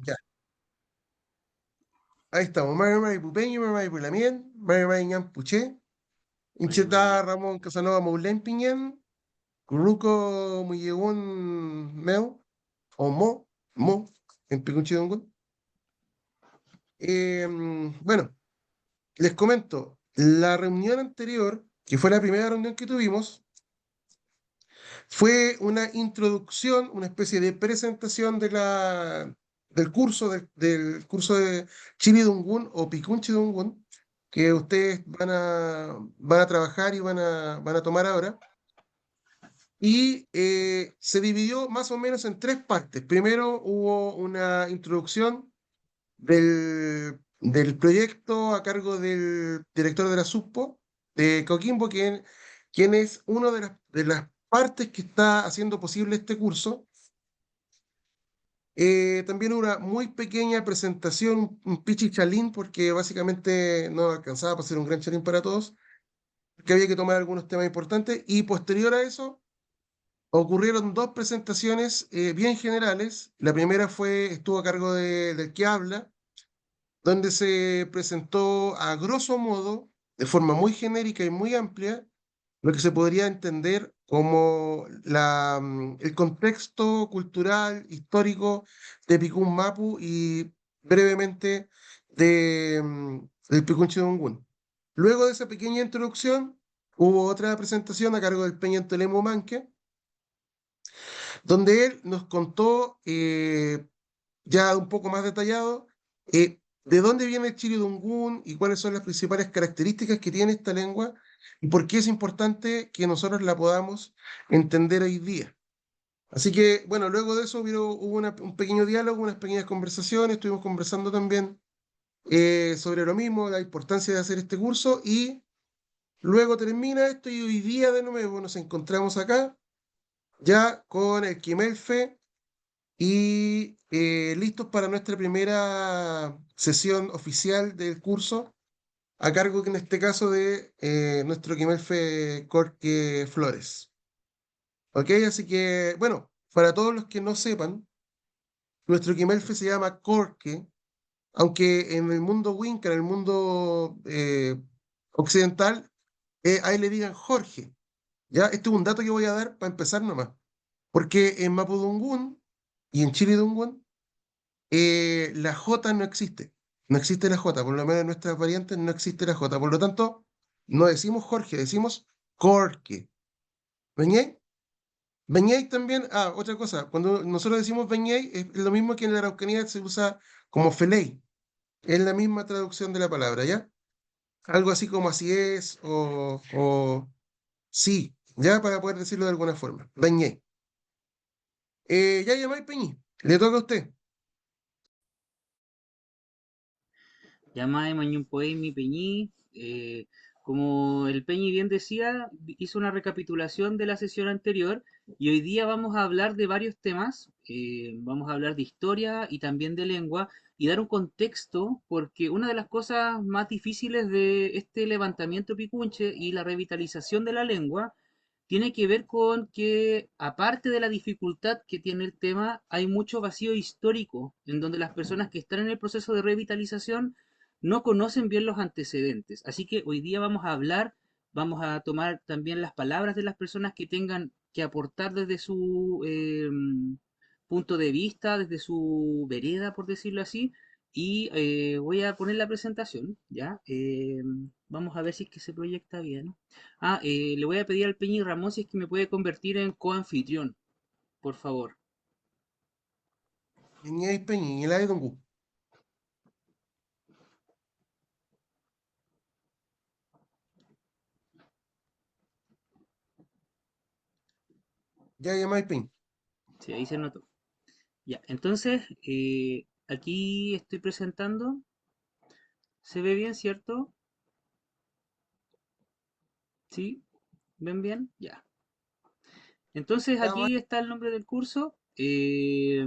Ya, ahí estamos. Mari Mari Pupeño, Mari Mari Pulamien, Mari Mari Ñan Puché, Mari Mari. Incheta Ramón Casanova Moulén Piñén, Curruco Muyegun Meo, o Mo, en Picunchidongun. Bueno, les comento, la reunión anterior, que fue la primera reunión que tuvimos, fue una introducción, una especie de presentación del curso de Chibidungun o Picunchidungun, que ustedes van a trabajar y van a tomar ahora. Y se dividió más o menos en tres partes. Primero hubo una introducción del proyecto a cargo del director de la SUSPO, de Coquimbo, quien es una de las partes que está haciendo posible este curso. También una muy pequeña presentación, un pichichalín, porque básicamente no alcanzaba para ser un gran chalín para todos, que había que tomar algunos temas importantes. Y posterior a eso, ocurrieron dos presentaciones bien generales. La primera estuvo a cargo del que habla, donde se presentó a grosso modo, de forma muy genérica y muy amplia, lo que se podría entender como el contexto cultural, histórico de Picún Mapu y brevemente del Picunchidongun. Luego de esa pequeña introducción, hubo otra presentación a cargo del Peña Tolemo Manque, donde él nos contó ya un poco más detallado de dónde viene el Chiridungún y cuáles son las principales características que tiene esta lengua y por qué es importante que nosotros la podamos entender hoy día. Así que, bueno, luego de eso hubo un pequeño diálogo, unas pequeñas conversaciones, estuvimos conversando también sobre lo mismo, la importancia de hacer este curso y luego termina esto y hoy día de nuevo nos encontramos acá ya con el Quimelfe y listos para nuestra primera sesión oficial del curso, a cargo que en este caso de nuestro Quimelfe Corque Flores. ¿Ok? Así que, bueno, para todos los que no sepan, nuestro Quimelfe se llama Corque, aunque en el mundo Winca, en el mundo occidental, ahí le digan Jorge. ¿Ya? Este es un dato que voy a dar para empezar nomás. Porque en Mapudungún y en Chiridungún la J no existe. No existe la J, por lo menos en nuestras variantes no existe la J. Por lo tanto, no decimos Jorge, decimos Corque. ¿Veñey? Veñey también, otra cosa, cuando nosotros decimos Veñey es lo mismo que en la Araucanía se usa como Feley. Es la misma traducción de la palabra, ¿ya? Algo así como así es o sí, ya para poder decirlo de alguna forma. Veñey. Ya llamáis Peñi, le toca a usted. Llama de mi Peñí. Como el Peñi bien decía, hizo una recapitulación de la sesión anterior y hoy día vamos a hablar de varios temas. Vamos a hablar de historia y también de lengua y dar un contexto, porque una de las cosas más difíciles de este levantamiento picunche y la revitalización de la lengua tiene que ver con que, aparte de la dificultad que tiene el tema, hay mucho vacío histórico, en donde las personas que están en el proceso de revitalización no conocen bien los antecedentes. Así que hoy día vamos a hablar, vamos a tomar también las palabras de las personas que tengan que aportar desde su punto de vista, desde su vereda, por decirlo así, y voy a poner la presentación, ¿ya? Vamos a ver si es que se proyecta bien. Le voy a pedir al Peñi Ramón si es que me puede convertir en coanfitrión, por favor. Veñey Peñi, y la de Dongu. Ya llamáis Peñi. Sí, ahí se notó. Ya, entonces, aquí estoy presentando. ¿Se ve bien, cierto? ¿Sí? ¿Ven bien? Ya. Entonces, Ya, aquí está el nombre del curso. Y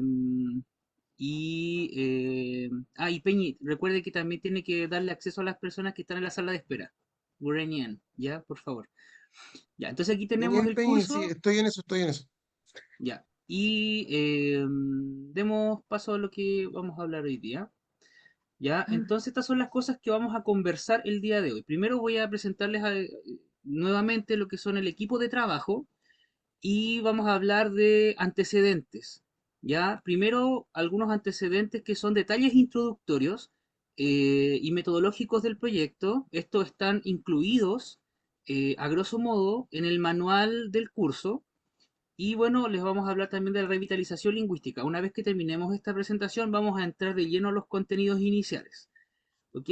Peñi, recuerde que también tiene que darle acceso a las personas que están en la sala de espera. Gurenian, ya, por favor. Ya, entonces aquí tenemos Veñey el Peñi, sí, curso. estoy en eso, estoy en eso. Ya. y demos paso a lo que vamos a hablar hoy día. ¿Ya? Entonces estas son las cosas que vamos a conversar el día de hoy. Primero voy a presentarles nuevamente lo que son el equipo de trabajo y vamos a hablar de antecedentes. ¿Ya? Primero algunos antecedentes que son detalles introductorios y metodológicos del proyecto. Estos están incluidos a grosso modo en el manual del curso. Y bueno, les vamos a hablar también de la revitalización lingüística. Una vez que terminemos esta presentación, vamos a entrar de lleno a los contenidos iniciales. ¿Ok?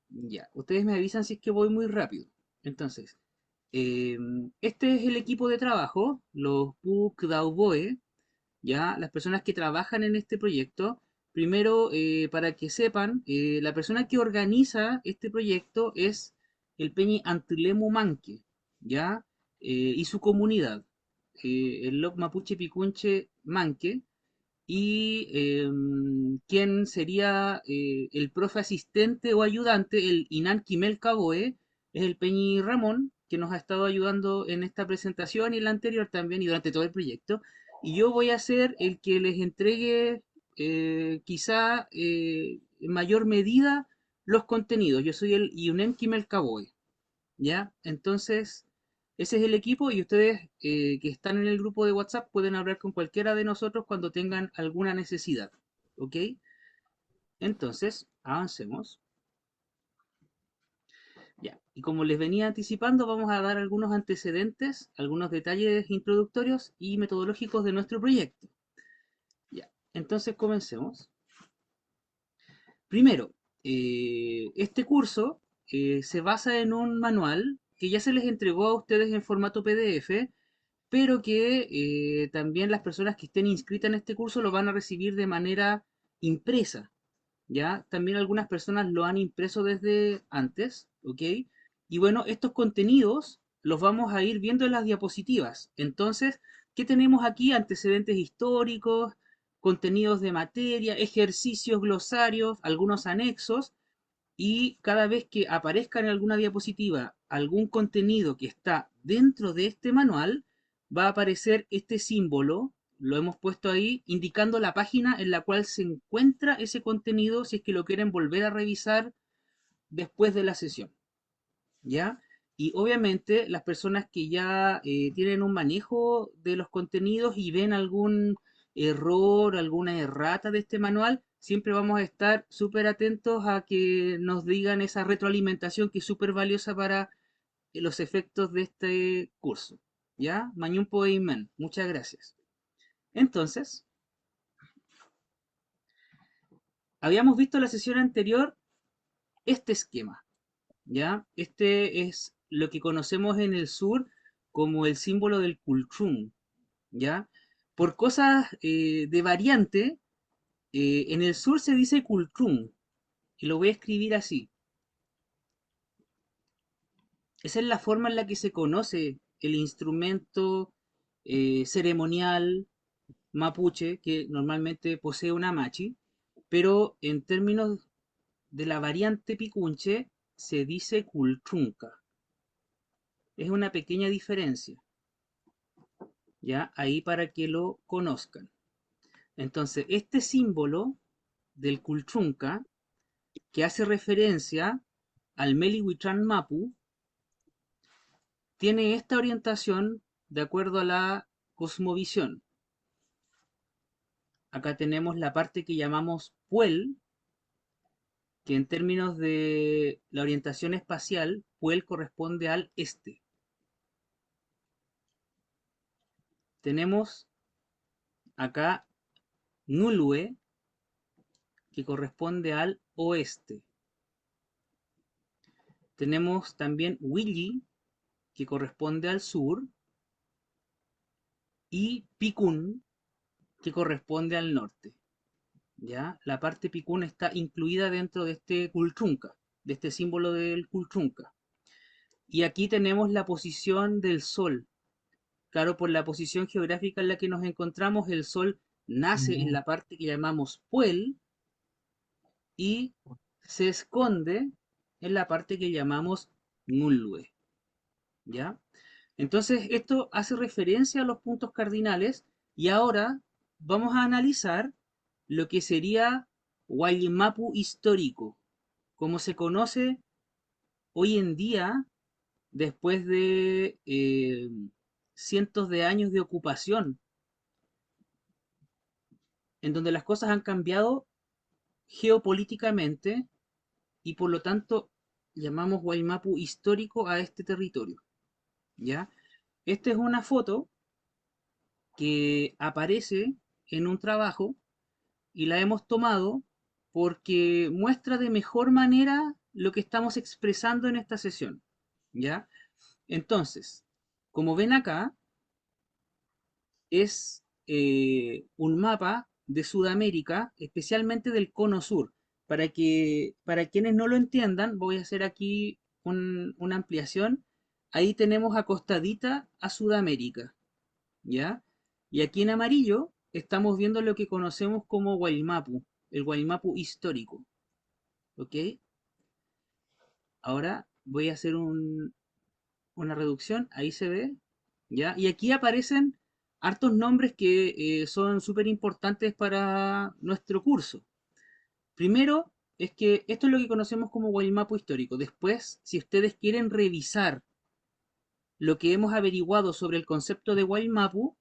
Ya, ustedes me avisan si es que voy muy rápido. Entonces, eh, este es el equipo de trabajo, los PUC Dauboe, ya, las personas que trabajan en este proyecto. Primero, para que sepan, la persona que organiza este proyecto es el Peñi Antulemu Manque, ya, y su comunidad, el Loc Mapuche Picunche Manque, y quien sería el profe asistente o ayudante, el Inan Kimel Caboe, es el Peñi Ramón, que nos ha estado ayudando en esta presentación y en la anterior también, y durante todo el proyecto. Y yo voy a ser el que les entregue quizá en mayor medida los contenidos. Yo soy el Yunem Kimel Caboe. ¿Ya? Entonces, ese es el equipo y ustedes que están en el grupo de WhatsApp pueden hablar con cualquiera de nosotros cuando tengan alguna necesidad. ¿Ok? Entonces, avancemos. Ya. Y como les venía anticipando, vamos a dar algunos antecedentes, algunos detalles introductorios y metodológicos de nuestro proyecto. Ya. Entonces, comencemos. Primero, este curso se basa en un manual que ya se les entregó a ustedes en formato PDF, pero que también las personas que estén inscritas en este curso lo van a recibir de manera impresa, ¿ya? También algunas personas lo han impreso desde antes, ¿ok? Y bueno, estos contenidos los vamos a ir viendo en las diapositivas. Entonces, ¿qué tenemos aquí? Antecedentes históricos, contenidos de materia, ejercicios, glosarios, algunos anexos, y cada vez que aparezca en alguna diapositiva algún contenido que está dentro de este manual, va a aparecer este símbolo, lo hemos puesto ahí, indicando la página en la cual se encuentra ese contenido si es que lo quieren volver a revisar después de la sesión. ¿Ya? Y obviamente las personas que ya tienen un manejo de los contenidos y ven algún error, alguna errata de este manual, siempre vamos a estar súper atentos a que nos digan esa retroalimentación que es súper valiosa para los efectos de este curso. ¿Ya? Mañumpo Iman, muchas gracias. Entonces, habíamos visto en la sesión anterior este esquema. ¿Ya? Este es lo que conocemos en el sur como el símbolo del Kulchum, ¿ya? Por cosas de variante, en el sur se dice Kulchum, y lo voy a escribir así. Esa es la forma en la que se conoce el instrumento ceremonial mapuche, que normalmente posee una machi, pero en términos de la variante picunche se dice Kulchunca. Es una pequeña diferencia. ¿Ya? Ahí para que lo conozcan. Entonces, este símbolo del Kulchunca, que hace referencia al Melihuichán Mapu, tiene esta orientación de acuerdo a la cosmovisión. Acá tenemos la parte que llamamos Puel, que en términos de la orientación espacial, Puel corresponde al este. Tenemos acá Nulue, que corresponde al oeste. Tenemos también Willy, que corresponde al sur, y Picún, que corresponde al norte. ¿Ya? La parte Picún está incluida dentro de este Kulchunca, de este símbolo del Kulchunca. Y aquí tenemos la posición del Sol. Claro, por la posición geográfica en la que nos encontramos, el Sol nace en la parte que llamamos Puel y se esconde en la parte que llamamos Nulue. ¿Ya? Entonces, esto hace referencia a los puntos cardinales y ahora vamos a analizar lo que sería Waimapu histórico, como se conoce hoy en día después de cientos de años de ocupación, en donde las cosas han cambiado geopolíticamente y por lo tanto llamamos Waimapu histórico a este territorio. ¿Ya? Esta es una foto que aparece en un trabajo y la hemos tomado porque muestra de mejor manera lo que estamos expresando en esta sesión. ¿Ya? Entonces, como ven acá, es un mapa de Sudamérica, especialmente del cono sur. Para quienes no lo entiendan, voy a hacer aquí una ampliación. Ahí tenemos acostadita a Sudamérica, ¿ya? Y aquí en amarillo estamos viendo lo que conocemos como Guaymapu, el Guaymapu histórico, ¿ok? Ahora voy a hacer una reducción, ahí se ve, ¿ya? Y aquí aparecen hartos nombres que son súper importantes para nuestro curso. Primero, es que esto es lo que conocemos como Guaymapu histórico. Después, si ustedes quieren revisar lo que hemos averiguado sobre el concepto de Guaymapu,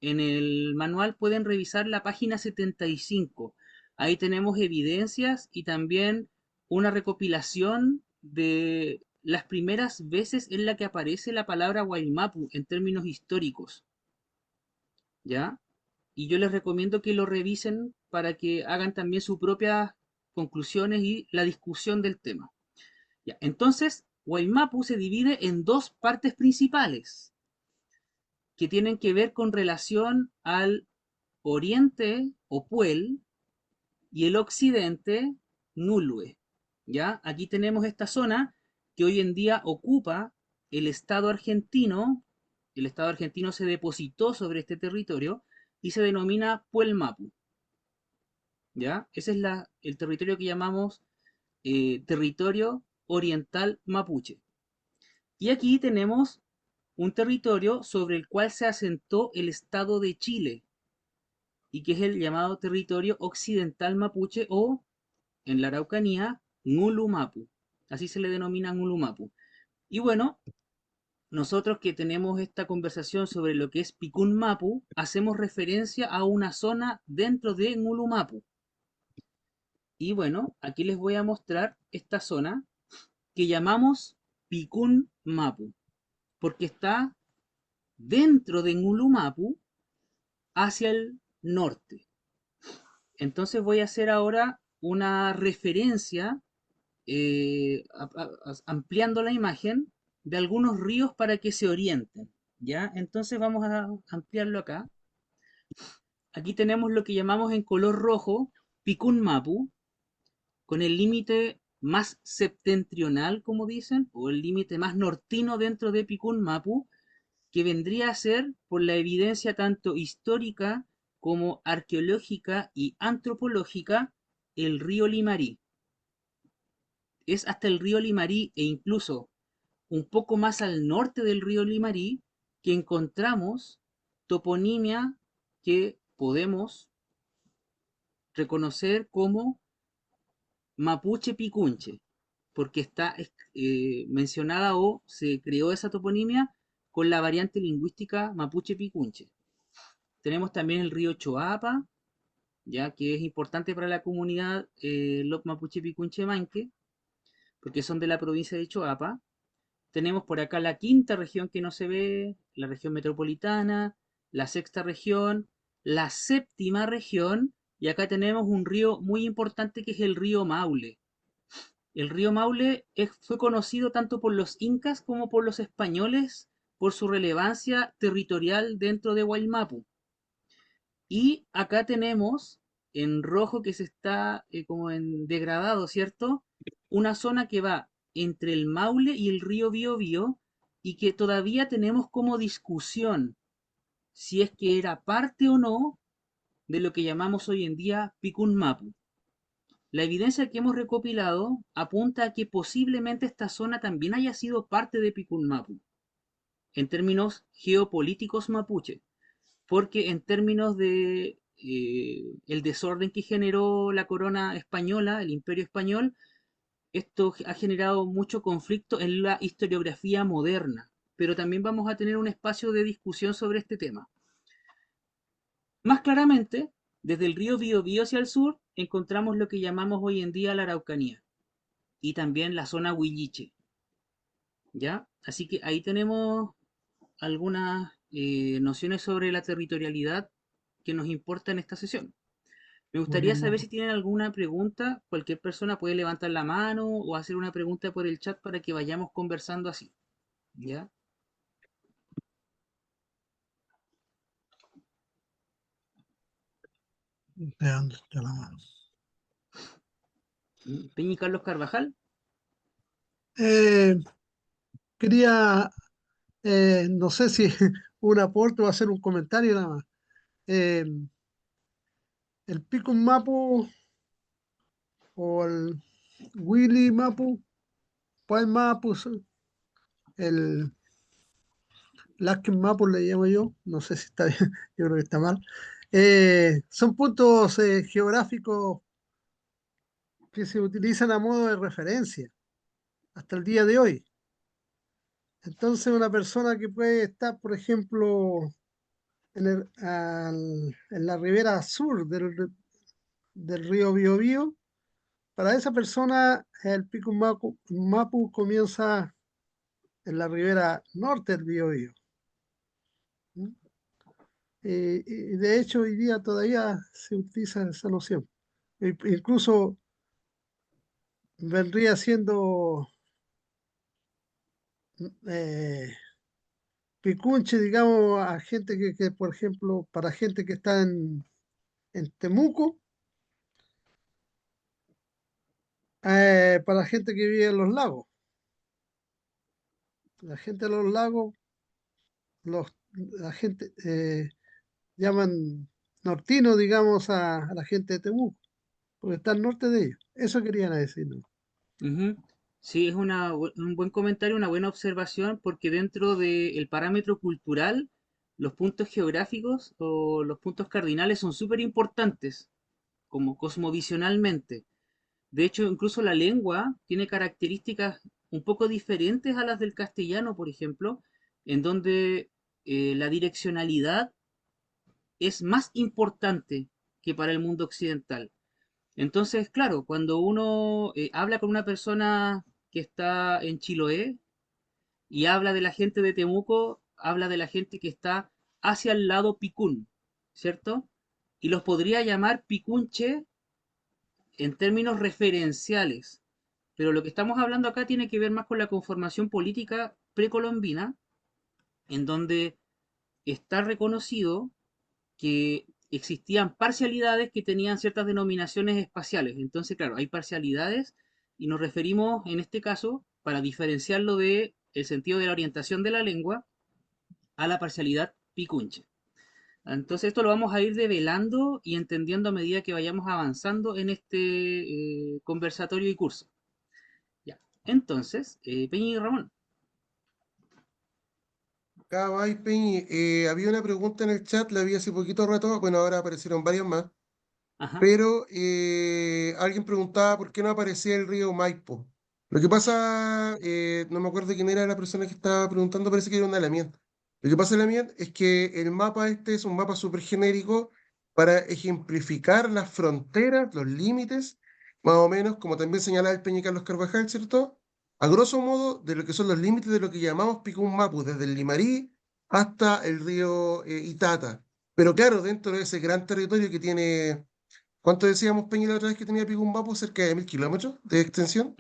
en el manual pueden revisar la página 75. Ahí tenemos evidencias y también una recopilación de las primeras veces en la que aparece la palabra Guaymapu en términos históricos, ¿ya? Y yo les recomiendo que lo revisen para que hagan también sus propias conclusiones y la discusión del tema. ¿Ya? Entonces, Guaymapu se divide en dos partes principales que tienen que ver con relación al oriente o Puel y el occidente Nulue. ¿Ya? Aquí tenemos esta zona que hoy en día ocupa el Estado argentino. El Estado argentino se depositó sobre este territorio y se denomina Puel Mapu. ¿Ya? Ese es el territorio que llamamos territorio oriental mapuche. Y aquí tenemos un territorio sobre el cual se asentó el Estado de Chile y que es el llamado territorio occidental mapuche o, en la Araucanía, Ngulumapu. Así se le denomina Ngulumapu. Y bueno, nosotros que tenemos esta conversación sobre lo que es Picún Mapu, hacemos referencia a una zona dentro de Ngulumapu. Y bueno, aquí les voy a mostrar esta zona que llamamos Picún Mapu, porque está dentro de Ngulumapu hacia el norte. Entonces voy a hacer ahora una referencia, ampliando la imagen, de algunos ríos para que se orienten. ¿Ya? Entonces vamos a ampliarlo acá. Aquí tenemos lo que llamamos en color rojo Picún Mapu, con el límite más septentrional, como dicen, o el límite más nortino dentro de Picún Mapu, que vendría a ser, por la evidencia tanto histórica como arqueológica y antropológica, el río Limarí. Es hasta el río Limarí e incluso un poco más al norte del río Limarí que encontramos toponimia que podemos reconocer como mapuche picunche, porque está mencionada o se creó esa toponimia con la variante lingüística mapuche picunche. Tenemos también el río Choapa, ya que es importante para la comunidad Lop Mapuche Picunche Manque, porque son de la provincia de Choapa. Tenemos por acá la quinta región que no se ve, la región metropolitana, la sexta región, la séptima región, y acá tenemos un río muy importante que es el río Maule. El río Maule fue conocido tanto por los incas como por los españoles por su relevancia territorial dentro de Guaymapu. Y acá tenemos en rojo que se está como en degradado, ¿cierto? Una zona que va entre el Maule y el río Biobío y que todavía tenemos como discusión si es que era parte o no de lo que llamamos hoy en día Picún Mapu. La evidencia que hemos recopilado apunta a que posiblemente esta zona también haya sido parte de Picún Mapu, en términos geopolíticos mapuche, porque en términos de el desorden que generó la corona española, el imperio español, esto ha generado mucho conflicto en la historiografía moderna, pero también vamos a tener un espacio de discusión sobre este tema. Más claramente, desde el río Biobío hacia el sur, encontramos lo que llamamos hoy en día la Araucanía y también la zona Huilliche, ¿ya? Así que ahí tenemos algunas nociones sobre la territorialidad que nos importa en esta sesión. Me gustaría saber si tienen alguna pregunta. Cualquier persona puede levantar la mano o hacer una pregunta por el chat para que vayamos conversando así. ¿Ya? ¿De dónde está la mano? Peña y Carlos Carvajal. Eh, quería, no sé si un aporte o hacer un comentario nada más. Eh, el Picum Mapu o el Willy Mapu, Paul Mapu, el Laskin Mapu le llamo yo, no sé si está bien, yo creo que está mal. Son puntos geográficos que se utilizan a modo de referencia hasta el día de hoy. Entonces, una persona que puede estar, por ejemplo, en la ribera sur del río Biobío, para esa persona el Pico Mapu comienza en la ribera norte del Biobío. ¿Mm? Y de hecho hoy día todavía se utiliza esa noción. Incluso vendría siendo eh, picunche, digamos, a gente por ejemplo, para gente que está en Temuco, para gente que vive en los lagos. La gente de los lagos, la gente llaman nortino, digamos, a la gente de Temuco, porque está al norte de ellos. Eso querían decir, ¿no? Ujú. Sí, es un buen comentario, una buena observación, porque dentro del parámetro cultural, los puntos geográficos o los puntos cardinales son súper importantes, como cosmovisionalmente. De hecho, incluso la lengua tiene características un poco diferentes a las del castellano, por ejemplo, en donde la direccionalidad es más importante que para el mundo occidental. Entonces, claro, cuando uno habla con una persona que está en Chiloé y habla de la gente de Temuco, habla de la gente que está hacia el lado Picún, ¿cierto? Y los podría llamar Picunche en términos referenciales. Pero lo que estamos hablando acá tiene que ver más con la conformación política precolombina, en donde está reconocido que existían parcialidades que tenían ciertas denominaciones espaciales. Entonces, claro, hay parcialidades y nos referimos en este caso, para diferenciarlo de el sentido de la orientación de la lengua, a la parcialidad picunche. Entonces esto lo vamos a ir develando y entendiendo a medida que vayamos avanzando en este conversatorio y curso. Ya. Entonces, Peña y Ramón. Cabay, Peñi, había una pregunta en el chat, la vi hace poquito rato, bueno, ahora aparecieron varias más, Ajá. pero alguien preguntaba por qué no aparecía el río Maipo. Lo que pasa, no me acuerdo quién era la persona que estaba preguntando, parece que era una Lamien. Lo que pasa, Lamien, es que el mapa este es un mapa súper genérico para ejemplificar las fronteras, los límites, más o menos, como también señalaba el Peña Carlos Carvajal, ¿cierto? A grosso modo, de lo que son los límites de lo que llamamos Picún Mapu, desde el Limarí hasta el río Itata. Pero claro, dentro de ese gran territorio que tiene. ¿Cuánto decíamos, Peña, la otra vez que tenía Picumbapo? Cerca de 1000 kilómetros de extensión,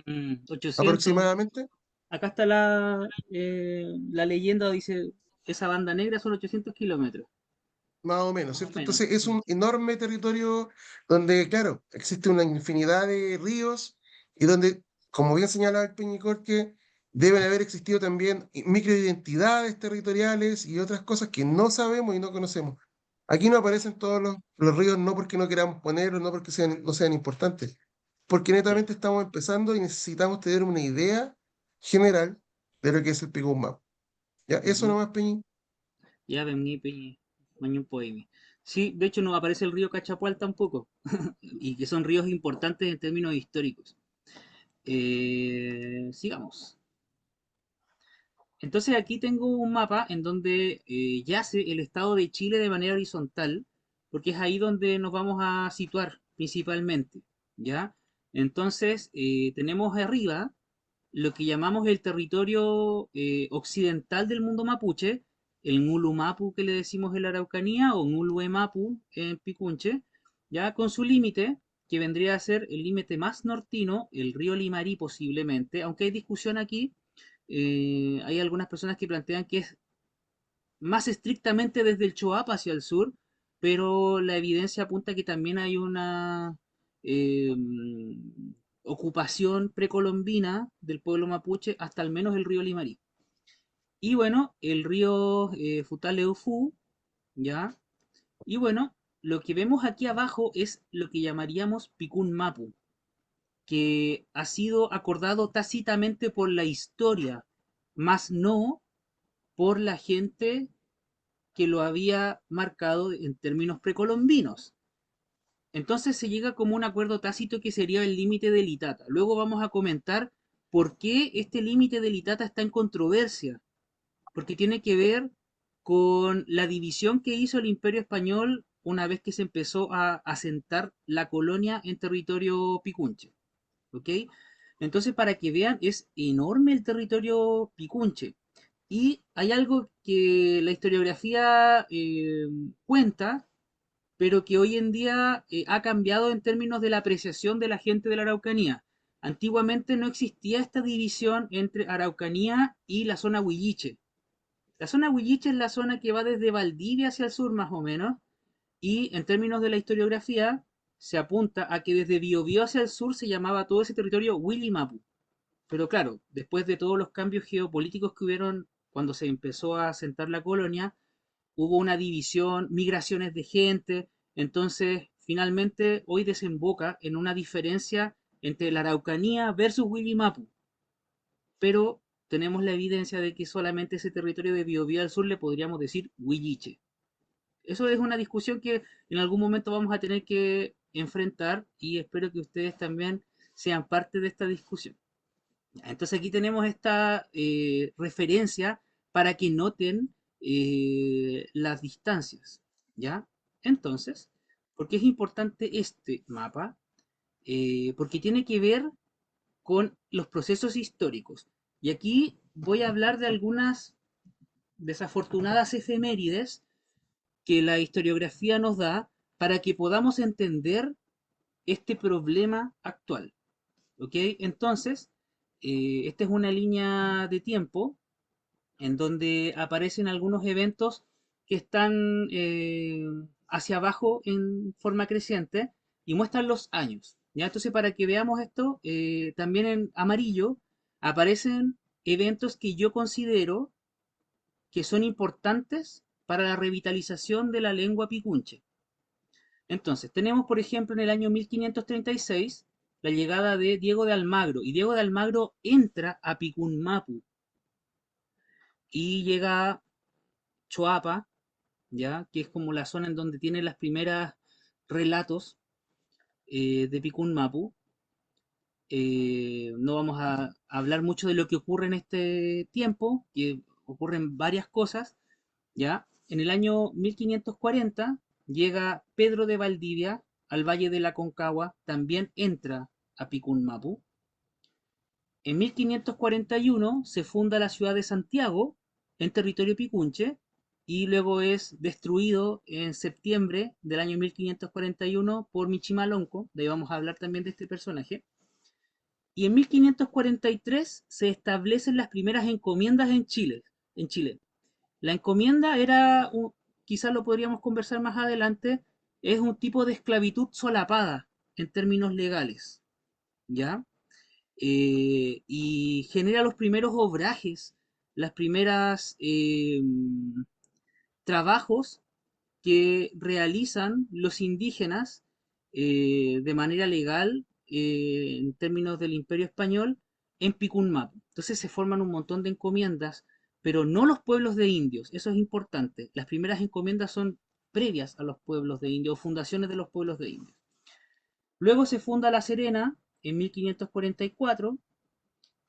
800. aproximadamente, Acá está la leyenda, dice, esa banda negra son 800 kilómetros, más o menos, más o ¿cierto? menos. Entonces es un enorme territorio donde, claro, existe una infinidad de ríos y donde, como bien señalaba el Peñicorque, deben haber existido también microidentidades territoriales y otras cosas que no sabemos y no conocemos. Aquí no aparecen todos los ríos, no porque no queramos ponerlos, no porque no sean importantes, porque Ya. netamente estamos empezando y necesitamos tener una idea general de lo que es el Picumbapo. ¿Ya? Eso Ujú. nomás, Peñi. Ya vení, mañana poemi. Sí, de hecho no aparece el río Cachapual tampoco, y que son ríos importantes en términos históricos. Sigamos. Entonces aquí tengo un mapa en donde yace el estado de Chile de manera horizontal, porque es ahí donde nos vamos a situar principalmente, ¿ya? Entonces tenemos arriba lo que llamamos el territorio occidental del mundo mapuche, el Ngulumapu que le decimos en la Araucanía o Nguluemapu en Picunche, ya con su límite, que vendría a ser el límite más nortino, el río Limarí posiblemente, aunque hay discusión aquí, hay algunas personas que plantean que es más estrictamente desde el Choapa hacia el sur, pero la evidencia apunta que también hay una eh, ocupación precolombina del pueblo mapuche hasta al menos el río Limarí. Y bueno, el río Futaleufú, ¿ya? Y bueno, lo que vemos aquí abajo es lo que llamaríamos Picún Mapu, que ha sido acordado tácitamente por la historia, más no por la gente que lo había marcado en términos precolombinos. Entonces se llega como un acuerdo tácito que sería el límite del Itata. Luego vamos a comentar por qué este límite del Itata está en controversia, porque tiene que ver con la división que hizo el Imperio Español una vez que se empezó a asentar la colonia en territorio picunche. ¿Ok? Entonces, para que vean, es enorme el territorio picunche. Y hay algo que la historiografía cuenta, pero que hoy en día ha cambiado en términos de la apreciación de la gente de la Araucanía. Antiguamente no existía esta división entre Araucanía y la zona Huilliche. La zona Huilliche es la zona que va desde Valdivia hacia el sur más o menos, y en términos de la historiografía se apunta a que desde Biobío hacia el sur se llamaba todo ese territorio Willimapu. Pero claro, después de todos los cambios geopolíticos que hubieron cuando se empezó a asentar la colonia, hubo una división, migraciones de gente, entonces finalmente hoy desemboca en una diferencia entre la Araucanía versus Willimapu, pero tenemos la evidencia de que solamente ese territorio de Biobío al sur le podríamos decir Huilliche. Eso es una discusión que en algún momento vamos a tener que enfrentar y espero que ustedes también sean parte de esta discusión. Entonces aquí tenemos esta referencia para que noten las distancias, ¿ya? Entonces, ¿por qué es importante este mapa? Porque tiene que ver con los procesos históricos. Y aquí voy a hablar de algunas desafortunadas efemérides que la historiografía nos da para que podamos entender este problema actual. ¿Ok? Entonces, esta es una línea de tiempo en donde aparecen algunos eventos que están hacia abajo en forma creciente y muestran los años. ¿Ya? Entonces, para que veamos esto, también en amarillo aparecen eventos que yo considero que son importantes para la revitalización de la lengua picunche. Entonces, tenemos, por ejemplo, en el año 1536 la llegada de Diego de Almagro, y Diego de Almagro entra a Picunmapu y llega a Choapa, ¿ya? Que es como la zona en donde tiene las primeras relatos de Picunmapu. No vamos a hablar mucho de lo que ocurre en este tiempo, que ocurren varias cosas, ¿ya? En el año 1540 llega Pedro de Valdivia al Valle de la Concagua, también entra a Picunmapu. En 1541 se funda la ciudad de Santiago en territorio picunche y luego es destruido en septiembre del año 1541 por Michimalonco, de ahí vamos a hablar también de este personaje. Y en 1543 se establecen las primeras encomiendas en Chile. La encomienda era, quizás lo podríamos conversar más adelante, es un tipo de esclavitud solapada en términos legales, ¿ya? Y genera los primeros obrajes, las primeras trabajos que realizan los indígenas de manera legal en términos del Imperio Español en Picunmapu. Entonces se forman un montón de encomiendas, pero no los pueblos de indios, eso es importante. Las primeras encomiendas son previas a los pueblos de indios, o fundaciones de los pueblos de indios. Luego se funda La Serena en 1544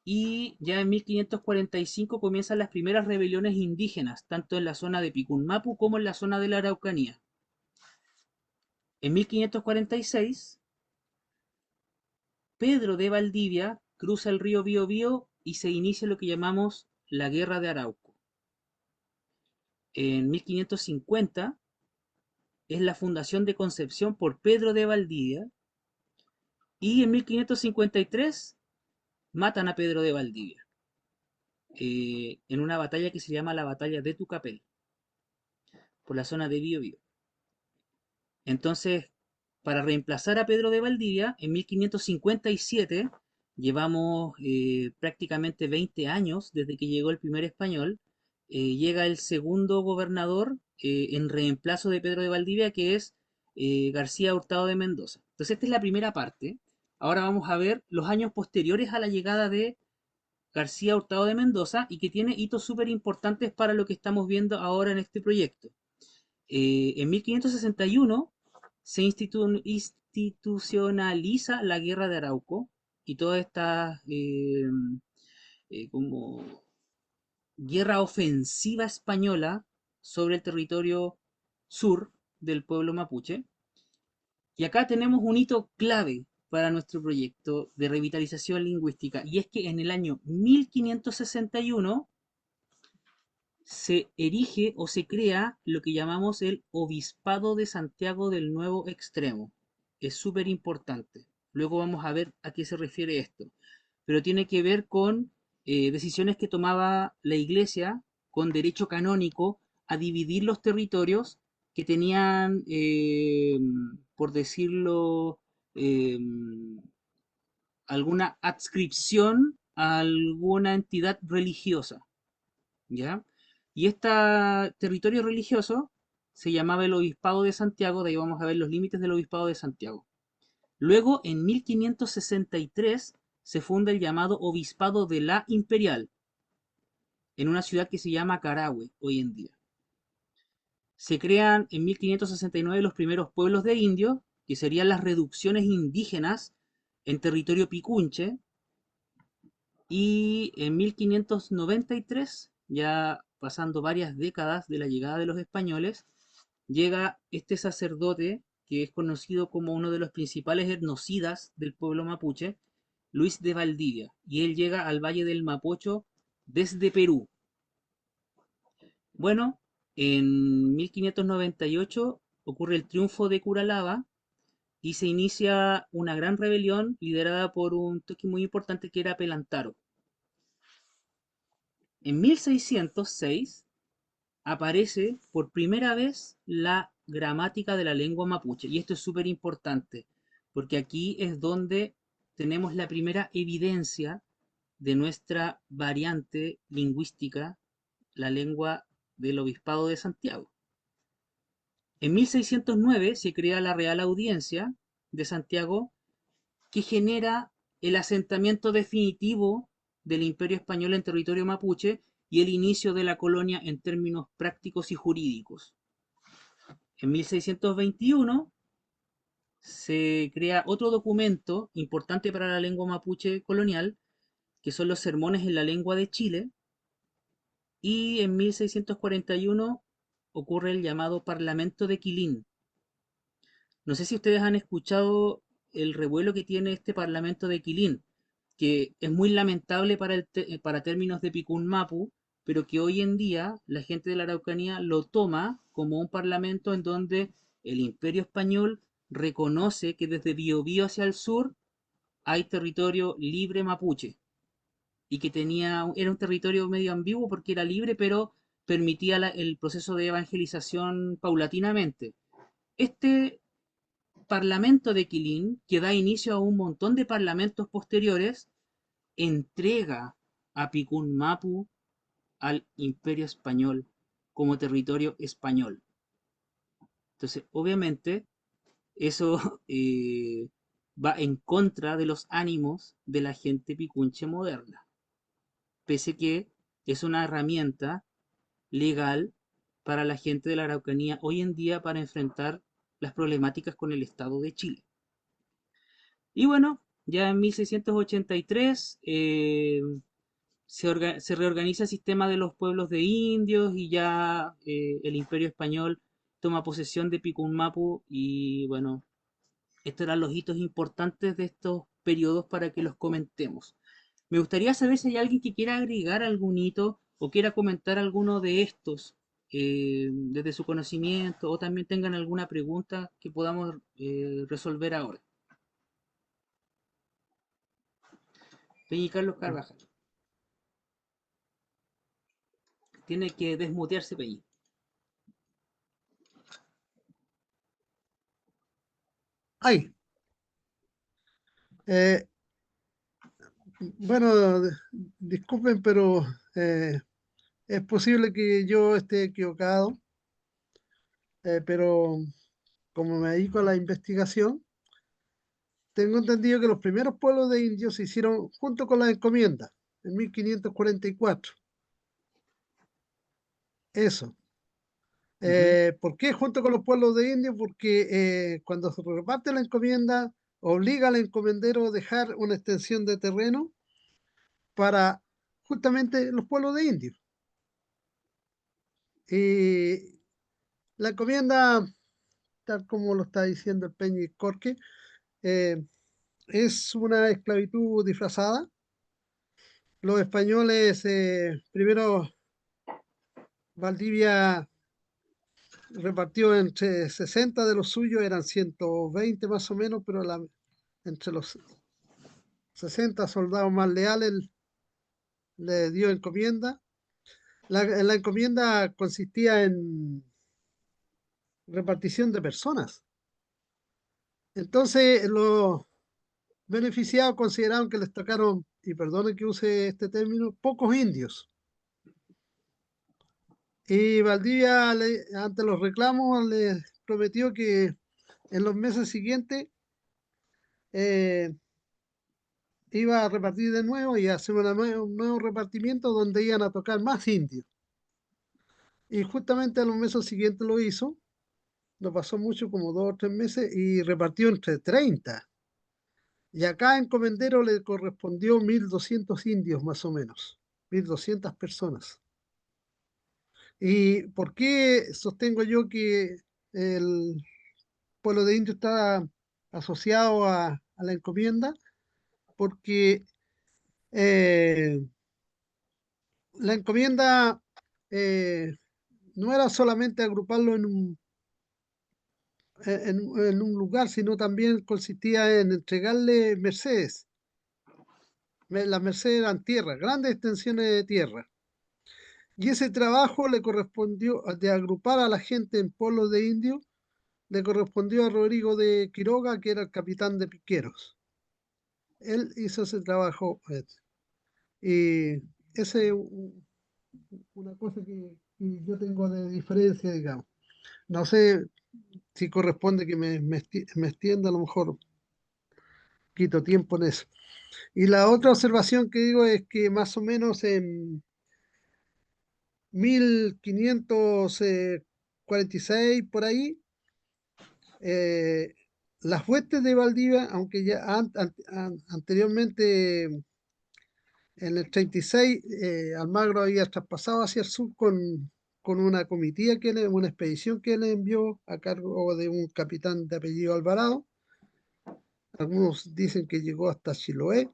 y ya en 1545 comienzan las primeras rebeliones indígenas, tanto en la zona de Picunmapu como en la zona de la Araucanía. En 1546, Pedro de Valdivia cruza el río Biobío y se inicia lo que llamamos la Guerra de Arauco. En 1550 es la fundación de Concepción por Pedro de Valdivia y en 1553 matan a Pedro de Valdivia en una batalla que se llama la Batalla de Tucapel, por la zona de Biobío. Entonces, para reemplazar a Pedro de Valdivia, en 1557, llevamos prácticamente 20 años desde que llegó el primer español, llega el segundo gobernador en reemplazo de Pedro de Valdivia, que es García Hurtado de Mendoza. Entonces, esta es la primera parte. Ahora vamos a ver los años posteriores a la llegada de García Hurtado de Mendoza y que tiene hitos súper importantes para lo que estamos viendo ahora en este proyecto. En 1561 se institucionaliza la Guerra de Arauco y toda esta como guerra ofensiva española sobre el territorio sur del pueblo mapuche. Y acá tenemos un hito clave para nuestro proyecto de revitalización lingüística, y es que en el año 1561 se erige o se crea lo que llamamos el Obispado de Santiago del Nuevo Extremo. Es súper importante. Luego vamos a ver a qué se refiere esto. Pero tiene que ver con decisiones que tomaba la Iglesia con derecho canónico a dividir los territorios que tenían, por decirlo, eh, alguna adscripción a alguna entidad religiosa. ¿Ya? Y este territorio religioso se llamaba el Obispado de Santiago, de ahí vamos a ver los límites del Obispado de Santiago. Luego, en 1563, se funda el llamado Obispado de la Imperial, en una ciudad que se llama Carahue hoy en día. Se crean en 1569 los primeros pueblos de indios, que serían las reducciones indígenas en territorio picunche, y en 1593, ya pasando varias décadas de la llegada de los españoles, llega este sacerdote que es conocido como uno de los principales etnocidas del pueblo mapuche, Luis de Valdivia, y él llega al Valle del Mapocho desde Perú. Bueno, en 1598 ocurre el triunfo de Curalaba y se inicia una gran rebelión liderada por un toque muy importante que era Pelantaro. En 1606 aparece por primera vez la gramática de la lengua mapuche. Y esto es súper importante, porque aquí es donde tenemos la primera evidencia de nuestra variante lingüística, la lengua del Obispado de Santiago. En 1609 se crea la Real Audiencia de Santiago, que genera el asentamiento definitivo del Imperio Español en territorio mapuche y el inicio de la colonia en términos prácticos y jurídicos. En 1621 se crea otro documento importante para la lengua mapuche colonial, que son los Sermones en la Lengua de Chile, y en 1641 ocurre el llamado Parlamento de Quilín. No sé si ustedes han escuchado el revuelo que tiene este Parlamento de Quilín, que es muy lamentable para términos de Picún Mapu, pero que hoy en día la gente de la Araucanía lo toma como un parlamento en donde el Imperio Español reconoce que desde Biobío hacia el sur hay territorio libre mapuche y que era un territorio medio ambiguo porque era libre, pero permitía el proceso de evangelización paulatinamente. Este Parlamento de Quilín, que da inicio a un montón de parlamentos posteriores, entrega a Picún-Mapu al Imperio Español como territorio español. Entonces, obviamente, eso va en contra de los ánimos de la gente picunche moderna, pese que es una herramienta legal para la gente de la Araucanía hoy en día para enfrentar las problemáticas con el Estado de Chile. Y bueno, ya en 1683 se reorganiza el sistema de los pueblos de indios y ya el Imperio Español toma posesión de Picunmapu y bueno, estos eran los hitos importantes de estos periodos para que los comentemos. Me gustaría saber si hay alguien que quiera agregar algún hito o quiera comentar alguno de estos desde su conocimiento o también tengan alguna pregunta que podamos resolver ahora. Peña Carlos Carvajal. Tiene que desmutearse, Peña. Ay, eh, bueno, disculpen, pero es posible que yo esté equivocado, pero como me dedico a la investigación, tengo entendido que los primeros pueblos de indios se hicieron junto con las encomiendas, en 1544. Eso. Ujú. ¿Por qué junto con los pueblos de indios? Porque cuando se reparte la encomienda, obliga al encomendero a dejar una extensión de terreno para justamente los pueblos de indios. Y la encomienda, tal como lo está diciendo el Peña y Corque, eh, es una esclavitud disfrazada. Los españoles, primero Valdivia repartió entre 60 de los suyos, eran 120 más o menos, pero entre los 60 soldados más leales le dio encomienda. La encomienda consistía en repartición de personas. Entonces, los beneficiados consideraron que les tocaron, y perdonen que use este término, pocos indios. Y Valdivia, ante los reclamos, les prometió que en los meses siguientes eh, iba a repartir de nuevo y hacer un nuevo repartimiento donde iban a tocar más indios. Y justamente a los meses siguientes lo hizo, no pasó mucho, como 2 o 3 meses, y repartió entre 30. Y a cada encomendero le correspondió 1.200 indios más o menos, 1.200 personas. ¿Y por qué sostengo yo que el pueblo de indios está asociado a la encomienda? Porque eh, la encomienda eh, no era solamente agruparlo en un lugar, sino también consistía en entregarle mercedes. Las mercedes eran tierra, grandes extensiones de tierra. Y ese trabajo le correspondió de agrupar a la gente en pueblos de indios, le correspondió a Rodrigo de Quiroga, que era el capitán de piqueros. Él hizo ese trabajo. Y esa es una cosa que yo tengo de diferencia, digamos. No sé si corresponde que me extienda, a lo mejor quito tiempo en eso. Y la otra observación que digo es que más o menos en 1546, por ahí, eh, las huestes de Valdivia, aunque ya anteriormente, en el 36, Almagro había traspasado hacia el sur con una comitiva, una expedición que le envió a cargo de un capitán de apellido Alvarado. Algunos dicen que llegó hasta Chiloé.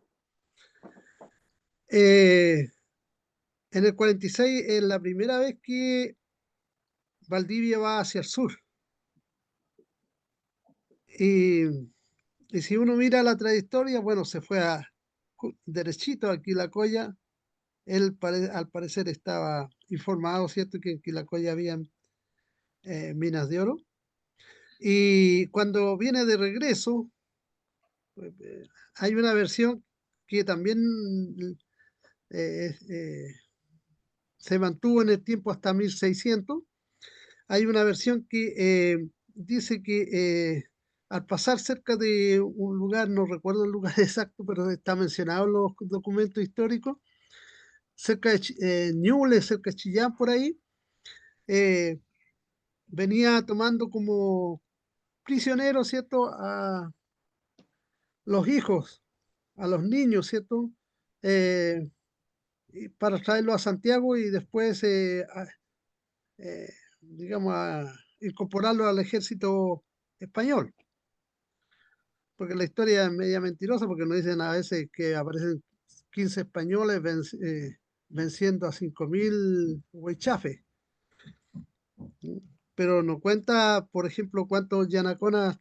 Eh, en el 46 es la primera vez que Valdivia va hacia el sur. Y, y si uno mira la trayectoria, bueno, se fue derechito a Quilacoya. Él al parecer estaba informado, ¿cierto?, que en Quilacoya había minas de oro. Y cuando viene de regreso, hay una versión que también eh, eh, se mantuvo en el tiempo hasta 1600. Hay una versión que dice que al pasar cerca de un lugar, no recuerdo el lugar exacto, pero está mencionado en los documentos históricos, cerca de Ñuble, cerca de Chillán, por ahí, venía tomando como prisioneros, ¿cierto? A los hijos, a los niños, ¿cierto? Eh, y para traerlos a Santiago y después, digamos, a incorporarlos al ejército español. Porque la historia es media mentirosa, porque nos dicen a veces que aparecen 15 españoles venciendo a 5.000 huichafes. Pero no cuenta, por ejemplo, cuántos yanaconas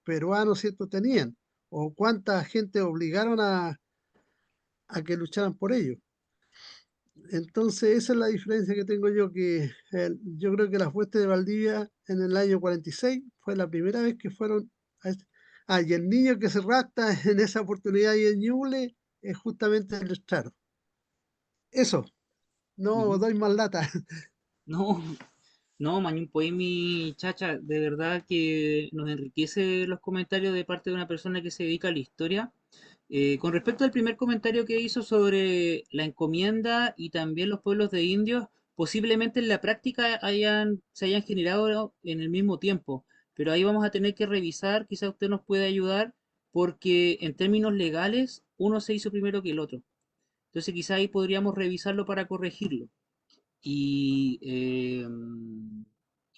peruanos, ¿cierto? Tenían, o cuánta gente obligaron a que lucharan por ellos. Entonces, esa es la diferencia que tengo yo, que yo creo que las huestes de Valdivia en el año 46 fue la primera vez que fueron a y el niño que se rapta en esa oportunidad y en Ñuble es justamente el estrado. Eso, no Ujú. doy más lata. No, no, Poemi, Chacha, de verdad que nos enriquece los comentarios de parte de una persona que se dedica a la historia. Con respecto al primer comentario que hizo sobre la encomienda y también los pueblos de indios, posiblemente en la práctica se hayan generado en el mismo tiempo, pero ahí vamos a tener que revisar, quizá usted nos puede ayudar, porque en términos legales uno se hizo primero que el otro. Entonces quizá ahí podríamos revisarlo para corregirlo. Y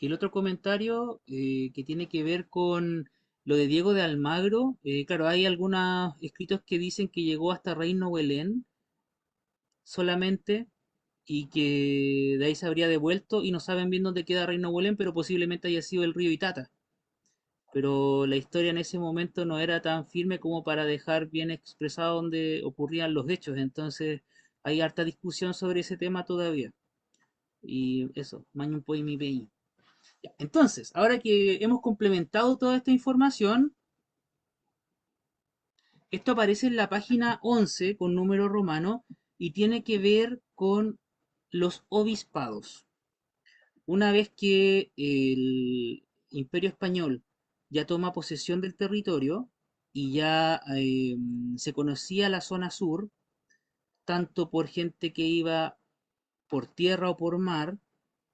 el otro comentario que tiene que ver con lo de Diego de Almagro, claro, hay algunos escritos que dicen que llegó hasta Reino Belén solamente y que de ahí se habría devuelto y no saben bien dónde queda Reino Belén, pero posiblemente haya sido el río Itata. Pero la historia en ese momento no era tan firme como para dejar bien expresado dónde ocurrían los hechos, entonces hay harta discusión sobre ese tema todavía. Y eso, Mañum Poi Mi Pei. Ya, entonces, ahora que hemos complementado toda esta información, esto aparece en la página 11 con número romano y tiene que ver con los obispados. Una vez que el Imperio Español ya toma posesión del territorio y ya se conocía la zona sur, tanto por gente que iba por tierra o por mar,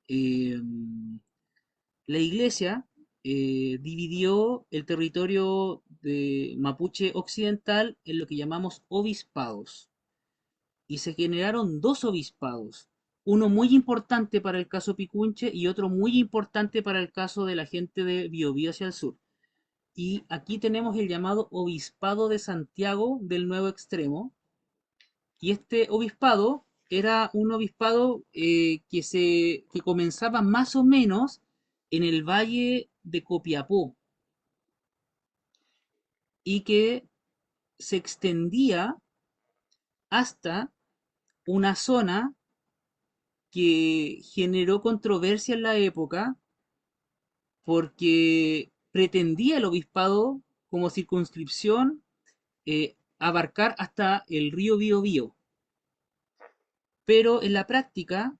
eh, la iglesia dividió el territorio de Mapuche occidental en lo que llamamos obispados y se generaron dos obispados, uno muy importante para el caso Picunche y otro muy importante para el caso de la gente de Biobío hacia el sur. Y aquí tenemos el llamado Obispado de Santiago del Nuevo Extremo. Y este obispado era un obispado que comenzaba más o menos en el valle de Copiapó y que se extendía hasta una zona que generó controversia en la época porque pretendía el obispado como circunscripción abarcar hasta el río Biobío, pero en la práctica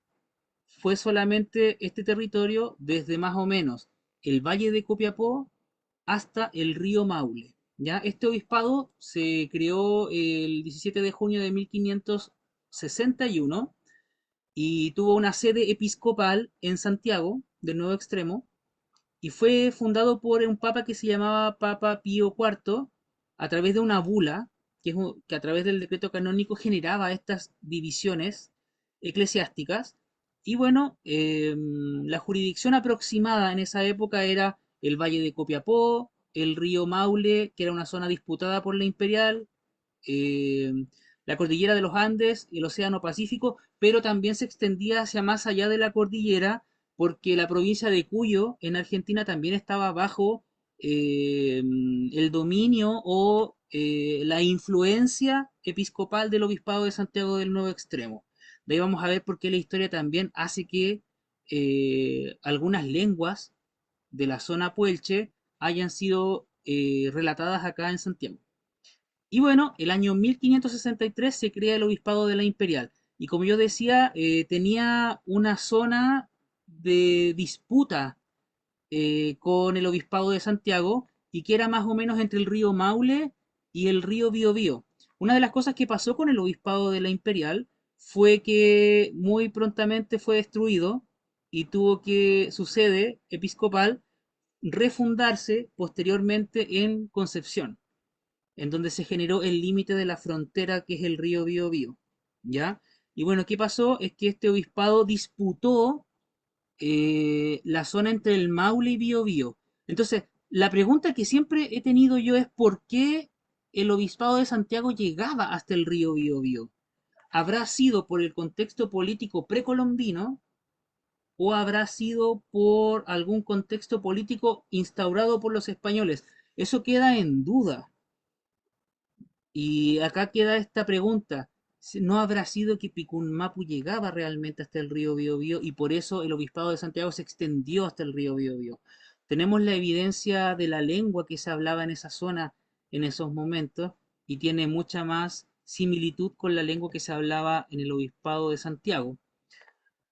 fue solamente este territorio desde más o menos el valle de Copiapó hasta el río Maule. ¿Ya? Este obispado se creó el 17 de junio de 1561 y tuvo una sede episcopal en Santiago, del Nuevo Extremo, y fue fundado por un papa que se llamaba Papa Pío IV a través de una bula que a través del decreto canónico generaba estas divisiones eclesiásticas. Y bueno, la jurisdicción aproximada en esa época era el Valle de Copiapó, el río Maule, que era una zona disputada por la imperial, eh, la cordillera de los Andes y el Océano Pacífico, pero también se extendía hacia más allá de la cordillera porque la provincia de Cuyo en Argentina también estaba bajo el dominio o la influencia episcopal del obispado de Santiago del Nuevo Extremo. De ahí vamos a ver por qué la historia también hace que algunas lenguas de la zona puelche hayan sido relatadas acá en Santiago. Y bueno, el año 1563 se crea el obispado de la Imperial. Y como yo decía, tenía una zona de disputa con el obispado de Santiago y que era más o menos entre el río Maule y el río Biobío. Una de las cosas que pasó con el obispado de la Imperial fue que muy prontamente fue destruido y tuvo que su sede episcopal refundarse posteriormente en Concepción, en donde se generó el límite de la frontera que es el río Biobío, ¿ya? Y bueno, ¿qué pasó? Es que este obispado disputó la zona entre el Maule y Biobío. Entonces, la pregunta que siempre he tenido yo es ¿por qué el obispado de Santiago llegaba hasta el río Biobío? ¿Habrá sido por el contexto político precolombino o habrá sido por algún contexto político instaurado por los españoles? Eso queda en duda. Y acá queda esta pregunta. ¿No habrá sido que Picunmapu llegaba realmente hasta el río Biobío y por eso el obispado de Santiago se extendió hasta el río Biobío? Tenemos la evidencia de la lengua que se hablaba en esa zona en esos momentos y tiene mucha más similitud con la lengua que se hablaba en el obispado de Santiago.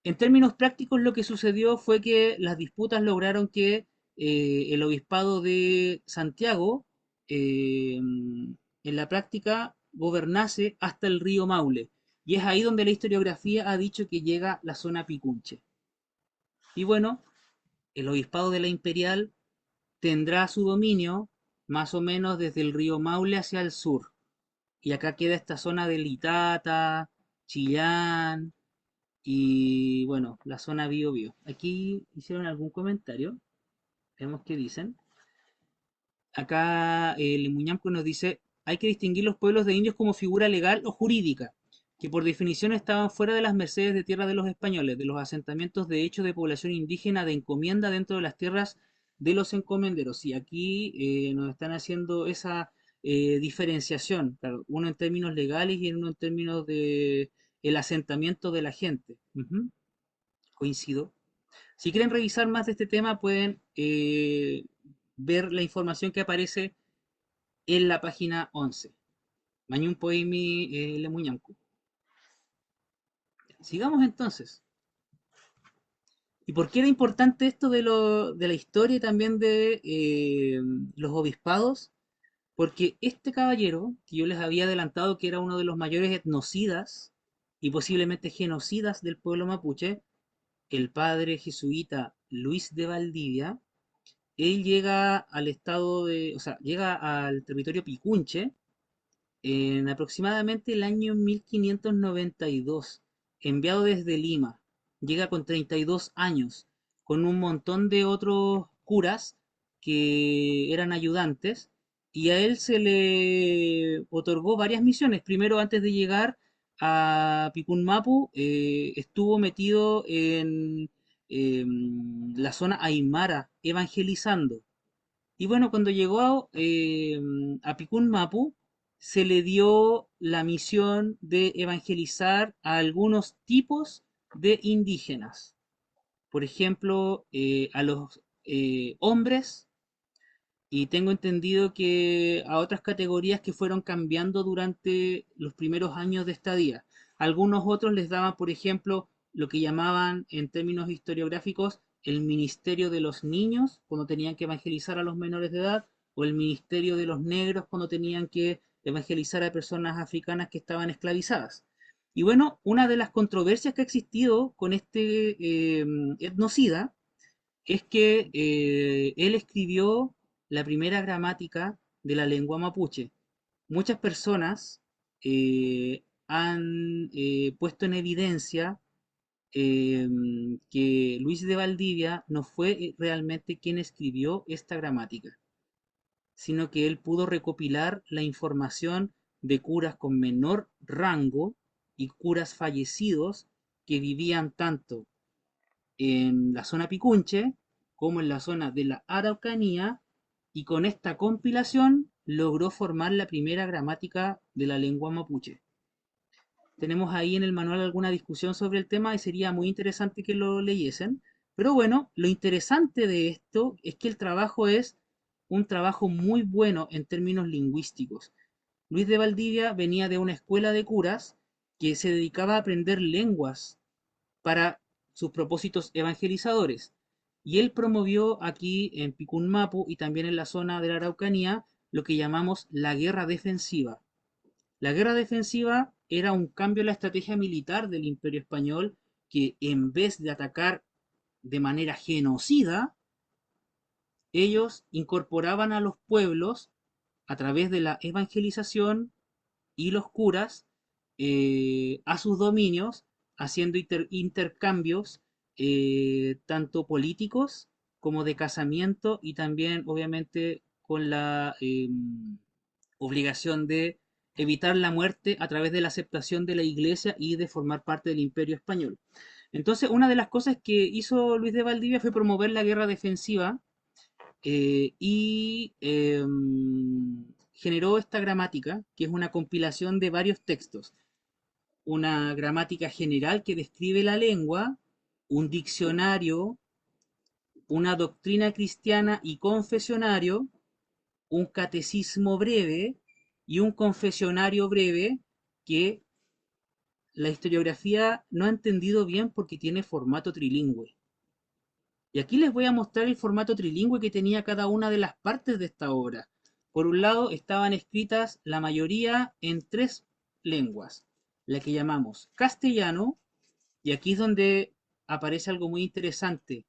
En términos prácticos, lo que sucedió fue que las disputas lograron que el obispado de Santiago, en la práctica, gobernase hasta el río Maule. Y es ahí donde la historiografía ha dicho que llega la zona Picunche. Y bueno, el obispado de la Imperial tendrá su dominio más o menos desde el río Maule hacia el sur. Y acá queda esta zona de Litata, Chillán, y bueno, la zona Bio Bio. Aquí hicieron algún comentario. Veamos qué dicen. Acá el Muñamco nos dice, hay que distinguir los pueblos de indios como figura legal o jurídica, que por definición estaban fuera de las mercedes de tierra de los españoles, de los asentamientos de hecho de población indígena de encomienda dentro de las tierras de los encomenderos. Y aquí nos están haciendo esa diferenciación, claro, uno en términos legales y uno en términos de el asentamiento de la gente. Ujú, coincido. Si quieren revisar más de este tema, pueden ver la información que aparece en la página 11. Mañun Poemi Lemuñancu. Sigamos entonces. ¿Y por qué era importante esto de la historia y también de los obispados? Porque este caballero, que yo les había adelantado que era uno de los mayores etnocidas y posiblemente genocidas del pueblo mapuche, el padre jesuita Luis de Valdivia, él llega al estado de, o sea, llega al territorio Picunche en aproximadamente el año 1592, enviado desde Lima. Llega con 32 años, con un montón de otros curas que eran ayudantes, y a él se le otorgó varias misiones. Primero, antes de llegar a Picunmapu, estuvo metido en la zona Aymara, evangelizando. Y bueno, cuando llegó a Picún Mapu, se le dio la misión de evangelizar a algunos tipos de indígenas. Por ejemplo, a los hombres, y tengo entendido que a otras categorías que fueron cambiando durante los primeros años de estadía. Algunos otros les daban, por ejemplo, lo que llamaban en términos historiográficos el ministerio de los niños, cuando tenían que evangelizar a los menores de edad, o el ministerio de los negros, cuando tenían que evangelizar a personas africanas que estaban esclavizadas. Y bueno, una de las controversias que ha existido con este etnocida es que él escribió la primera gramática de la lengua mapuche. Muchas personas han puesto en evidencia eh, que Luis de Valdivia no fue realmente quien escribió esta gramática, sino que él pudo recopilar la información de curas con menor rango y curas fallecidos que vivían tanto en la zona Picunche como en la zona de la Araucanía, y con esta compilación logró formar la primera gramática de la lengua mapuche. Tenemos ahí en el manual alguna discusión sobre el tema y sería muy interesante que lo leyesen. Pero bueno, lo interesante de esto es que el trabajo es un trabajo muy bueno en términos lingüísticos. Luis de Valdivia venía de una escuela de curas que se dedicaba a aprender lenguas para sus propósitos evangelizadores. Y él promovió aquí en Picunmapu y también en la zona de la Araucanía lo que llamamos la guerra defensiva. La guerra defensiva era un cambio en la estrategia militar del Imperio Español, que en vez de atacar de manera genocida, ellos incorporaban a los pueblos a través de la evangelización y los curas a sus dominios, haciendo intercambios tanto políticos como de casamiento y también obviamente con la obligación de evitar la muerte a través de la aceptación de la iglesia y de formar parte del imperio español. Entonces, una de las cosas que hizo Luis de Valdivia fue promover la guerra defensiva y generó esta gramática, que es una compilación de varios textos. Una gramática general que describe la lengua, un diccionario, una doctrina cristiana y confesionario, un catecismo breve y un confesionario breve que la historiografía no ha entendido bien porque tiene formato trilingüe. Y aquí les voy a mostrar el formato trilingüe que tenía cada una de las partes de esta obra. Por un lado, estaban escritas la mayoría en tres lenguas, la que llamamos castellano, y aquí es donde aparece algo muy interesante,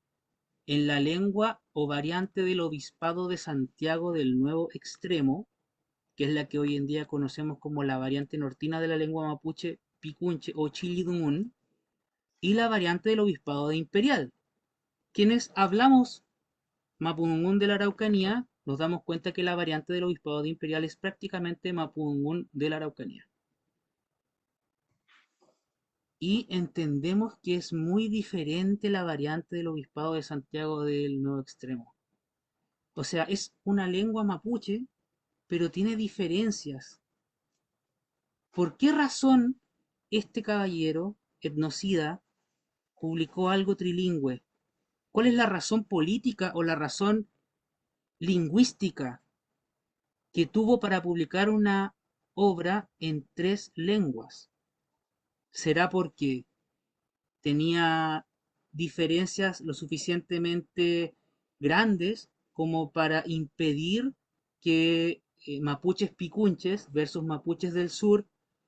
en la lengua o variante del Obispado de Santiago del Nuevo Extremo, que es la que hoy en día conocemos como la variante nortina de la lengua mapuche, picunche o chilidún, y la variante del Obispado de Imperial. Quienes hablamos mapudungún de la Araucanía, nos damos cuenta que la variante del Obispado de Imperial es prácticamente mapudungún de la Araucanía. Y entendemos que es muy diferente la variante del Obispado de Santiago del Nuevo Extremo. O sea, es una lengua mapuche, pero tiene diferencias. ¿Por qué razón este caballero, etnocida, publicó algo trilingüe? ¿Cuál es la razón política o la razón lingüística que tuvo para publicar una obra en tres lenguas? ¿Será porque tenía diferencias lo suficientemente grandes como para impedir que mapuches picunches versus mapuches del sur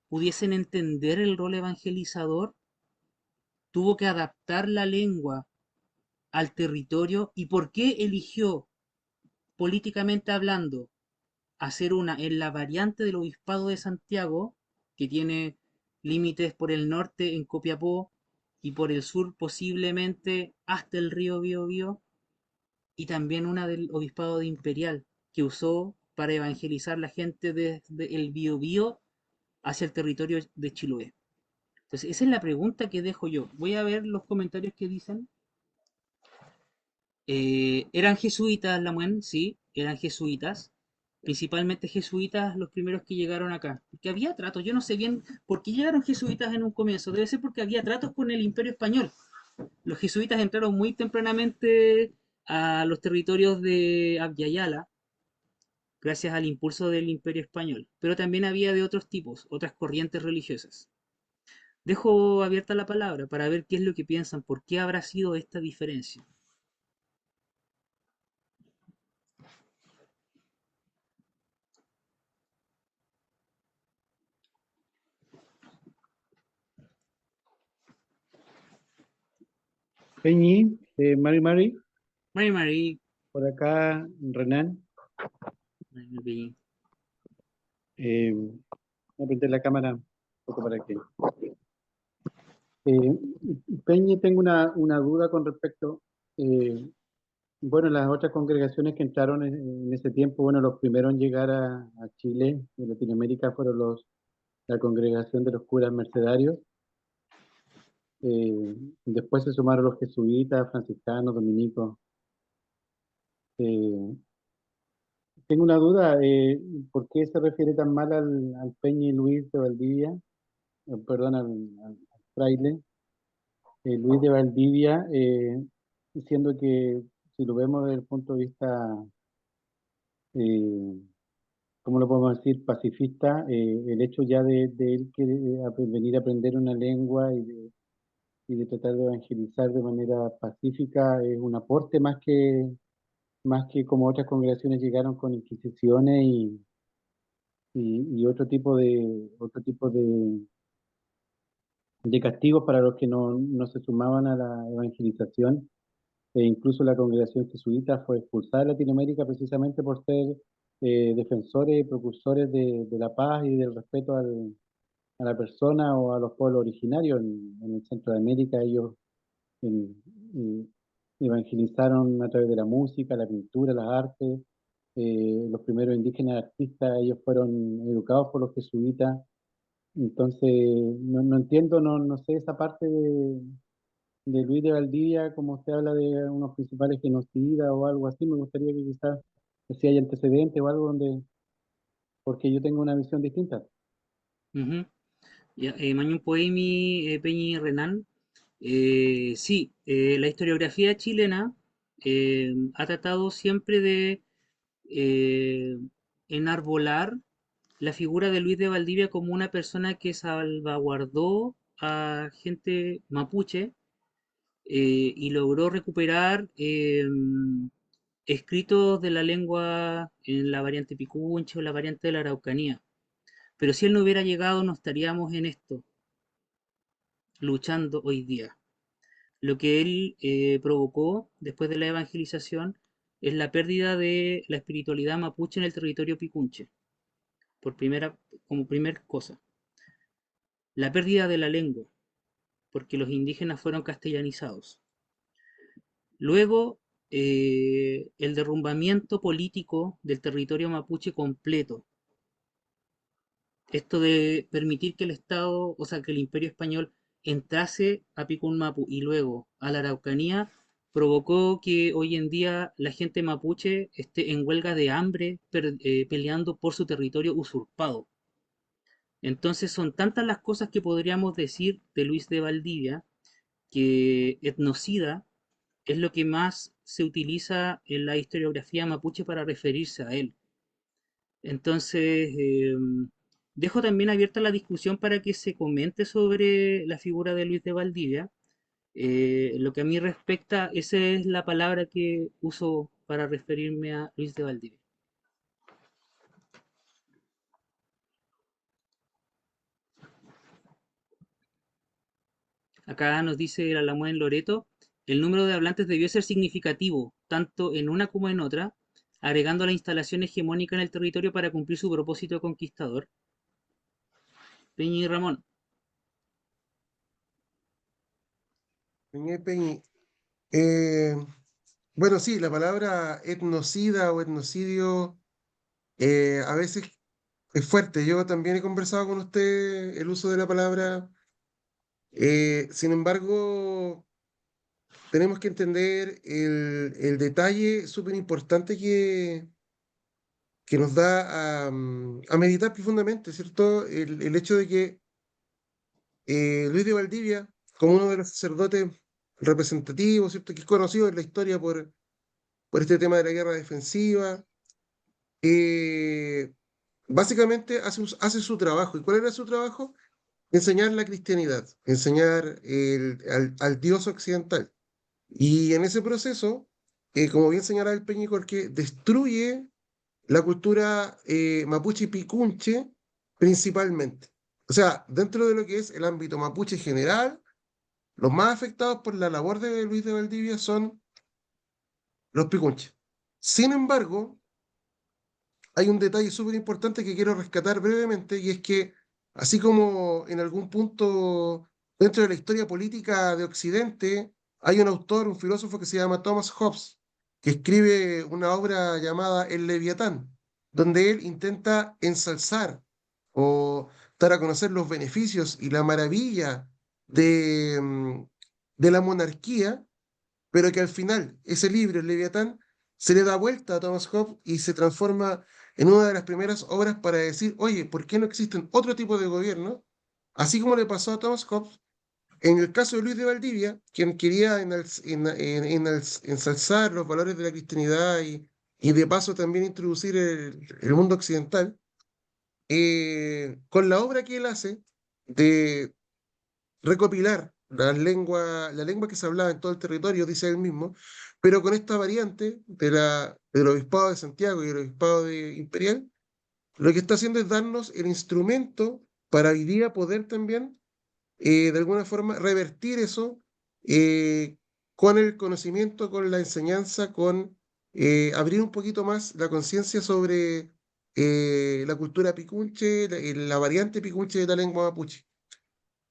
pudiesen entender el rol evangelizador? ¿Tuvo que adaptar la lengua al territorio? ¿Y por qué eligió, políticamente hablando, hacer una en la variante del Obispado de Santiago, que tiene límites por el norte en Copiapó y por el sur posiblemente hasta el río Biobío, y también una del Obispado de Imperial, que usó para evangelizar la gente desde el Biobío hacia el territorio de Chiloé? Entonces, esa es la pregunta que dejo yo. Voy a ver los comentarios que dicen. Eran jesuitas, Lamuen, sí, eran jesuitas, principalmente jesuitas los primeros que llegaron acá, porque había tratos, yo no sé bien por qué llegaron jesuitas en un comienzo, debe ser porque había tratos con el Imperio Español. Los jesuitas entraron muy tempranamente a los territorios de Abya, gracias al impulso del Imperio Español, pero también había de otros tipos, otras corrientes religiosas. Dejo abierta la palabra para ver qué es lo que piensan, por qué habrá sido esta diferencia. Peñi, Mari, Mary Marie, por acá, Renan. Voy a prender la cámara un poco para que. Eh, Peñi, tengo una duda con respecto. eh, bueno, las otras congregaciones que entraron en ese tiempo, bueno, los primeros en llegar a Chile, en Latinoamérica, fueron la congregación de los curas mercedarios. Después se sumaron los jesuitas, franciscanos, dominicos. Eh, Tengo una duda, ¿por qué se refiere tan mal al Peñi Luis de Valdivia? Perdón, al fraile Luis de Valdivia, diciendo que si lo vemos desde el punto de vista, eh, ¿cómo lo podemos decir?, pacifista, el hecho ya de él que venir a aprender una lengua y de tratar de evangelizar de manera pacífica es un aporte más que como otras congregaciones llegaron con inquisiciones y otro tipo de castigos para los que no se sumaban a la evangelización. e incluso la congregación jesuita fue expulsada de Latinoamérica precisamente por ser defensores y precursores de la paz y del respeto a la persona o a los pueblos originarios. En el centro de América ellos en- en- evangelizaron a través de la música, la pintura, las artes. Los primeros indígenas artistas, ellos fueron educados por los jesuitas. Entonces, no entiendo, no sé esa parte de Luis de Valdivia, como usted habla de unos principales genocidas o algo así. Me gustaría que quizás si hay antecedentes o algo donde, porque yo tengo una visión distinta. Ujú. Ya, Mañum Poemi, Peñi Renan. Sí, la historiografía chilena ha tratado siempre de eh, enarbolar la figura de Luis de Valdivia como una persona que salvaguardó a gente mapuche y logró recuperar escritos de la lengua en la variante picunche o la variante de la Araucanía. Pero si él no hubiera llegado, no estaríamos en esto, luchando hoy día. Lo que él provocó después de la evangelización es la pérdida de la espiritualidad mapuche en el territorio picunche, por primera, como primer cosa. La pérdida de la lengua, porque los indígenas fueron castellanizados. Luego, el derrumbamiento político del territorio mapuche completo. Esto de permitir que el Estado, o sea, que el Imperio Español entrase a Picún y luego a la Araucanía, provocó que hoy en día la gente mapuche esté en huelga de hambre, peleando por su territorio usurpado. Entonces son tantas las cosas que podríamos decir de Luis de Valdivia que etnocida es lo que más se utiliza en la historiografía mapuche para referirse a él. Entonces, dejo también abierta la discusión para que se comente sobre la figura de Luis de Valdivia. Lo que a mí respecta, esa es la palabra que uso para referirme a Luis de Valdivia. Acá nos dice el Alamuén Loreto, el número de hablantes debió ser significativo, tanto en una como en otra, agregando la instalación hegemónica en el territorio para cumplir su propósito conquistador. Peña y Ramón. Peñi, Peñi. Eh, bueno, sí, la palabra etnocida o etnocidio a veces es fuerte. Yo también he conversado con usted el uso de la palabra. Sin embargo, tenemos que entender el detalle súper importante que nos da a meditar profundamente, ¿cierto? El hecho de que Luis de Valdivia, como uno de los sacerdotes representativos, ¿cierto? Que es conocido en la historia por este tema de la guerra defensiva, eh, básicamente hace su trabajo. ¿Y cuál era su trabajo? Enseñar la cristianidad, enseñar al Dios occidental. Y en ese proceso, como bien señalaba el Peñicorque, destruye la cultura mapuche y picunche principalmente. O sea, dentro de lo que es el ámbito mapuche general, los más afectados por la labor de Luis de Valdivia son los picunches. Sin embargo, hay un detalle súper importante que quiero rescatar brevemente y es que, así como en algún punto dentro de la historia política de Occidente, hay un autor, un filósofo que se llama Thomas Hobbes, que escribe una obra llamada El Leviatán, donde él intenta ensalzar o dar a conocer los beneficios y la maravilla de la monarquía, pero que al final ese libro, el Leviatán, se le da vuelta a Thomas Hobbes y se transforma en una de las primeras obras para decir, oye, ¿por qué no existen otro tipo de gobierno? Así como le pasó a Thomas Hobbes, en el caso de Luis de Valdivia, quien quería ensalzar los valores de la cristianidad y de paso también introducir el mundo occidental, con la obra que él hace de recopilar la lengua que se hablaba en todo el territorio, dice él mismo, pero con esta variante del obispado de Santiago y el obispado imperial, lo que está haciendo es darnos el instrumento para hoy día poder también, de alguna forma, revertir eso, eh, con el conocimiento, con la enseñanza, con abrir un poquito más la conciencia sobre la cultura picunche, la variante picunche de la lengua mapuche.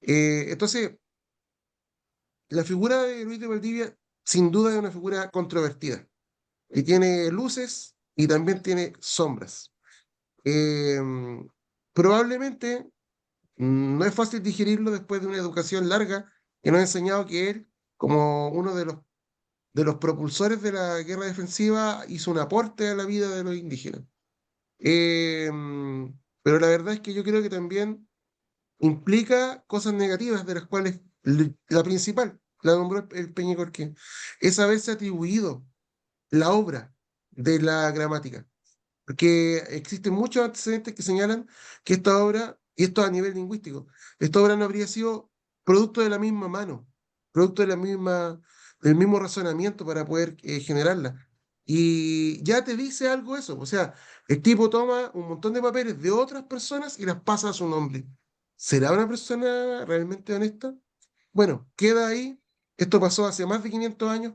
Entonces, la figura de Luis de Valdivia sin duda es una figura controvertida y tiene luces y también tiene sombras. Eh, Probablemente no es fácil digerirlo después de una educación larga que nos ha enseñado que él, como uno de los propulsores de la guerra defensiva, hizo un aporte a la vida de los indígenas. Eh, pero la verdad es que yo creo que también implica cosas negativas, de las cuales la principal, la nombró el Peñicorquín, es haberse atribuido la obra de la gramática. Porque existen muchos antecedentes que señalan que esta obra, y esto a nivel lingüístico, esta obra no habría sido producto de la misma mano, producto de del mismo razonamiento para poder generarla. Y ya te dice algo eso, o sea, el tipo toma un montón de papeles de otras personas y las pasa a su nombre. ¿Será una persona realmente honesta? Bueno, queda ahí. Esto pasó hace más de 500 años,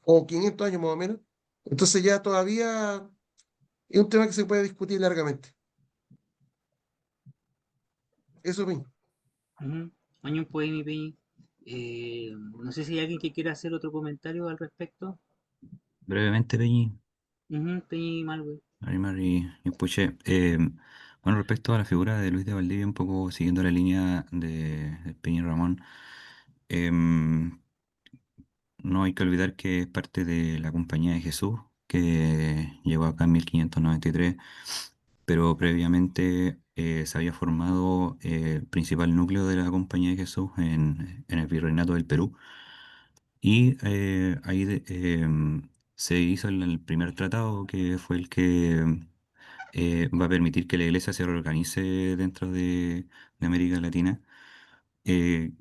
o 500 años más o menos. Entonces ya todavía es un tema que se puede discutir largamente. Eso opino. Ujú. Mañón Poemi, Peñi. No sé si hay alguien que quiera hacer otro comentario al respecto. Brevemente, Peñi, Ujú, Peñi Malwe. Marimar y Puche. Bueno, respecto a la figura de Luis de Valdivia, un poco siguiendo la línea de Peñi Ramón, em, no hay que olvidar que es parte de la Compañía de Jesús, que llegó acá en 1593, pero previamente se había formado el principal núcleo de la Compañía de Jesús en el Virreinato del Perú. Y ahí se hizo el primer tratado, que fue el que va a permitir que la iglesia se reorganice dentro de América Latina, eh,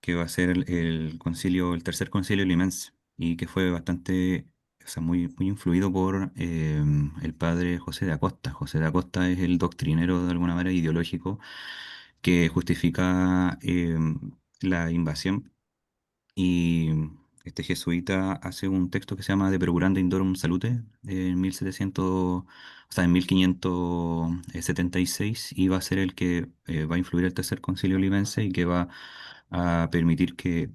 que va a ser el concilio, el tercer concilio limense, y que fue bastante, o sea, muy influido por el padre José de Acosta. José de Acosta es el doctrinero de alguna manera ideológico que justifica la invasión, y este jesuita hace un texto que se llama De Procurando Indorum Salute en 1700, o sea, en 1576, y va a ser el que va a influir el tercer concilio limense y que va a permitir que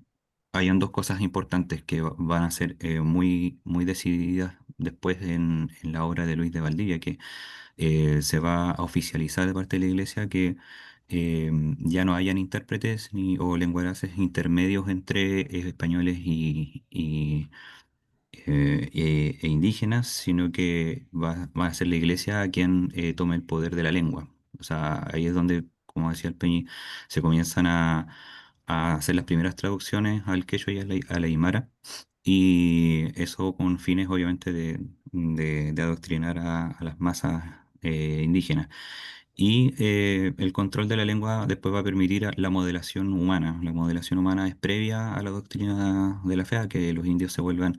hayan dos cosas importantes que van a ser muy decididas después en la obra de Luis de Valdivia, que se va a oficializar de parte de la Iglesia que ya no hayan intérpretes ni o lenguaces intermedios entre españoles e indígenas, sino que va a ser la Iglesia quien tome el poder de la lengua. O sea, ahí es donde, como decía el Peñi, se comienzan a hacer las primeras traducciones al quechua y a la aymara, y eso con fines obviamente de adoctrinar a las masas indígenas. Y el control de la lengua después va a permitir la modelación humana. La modelación humana es previa a la doctrina de la fe, a que los indios se vuelvan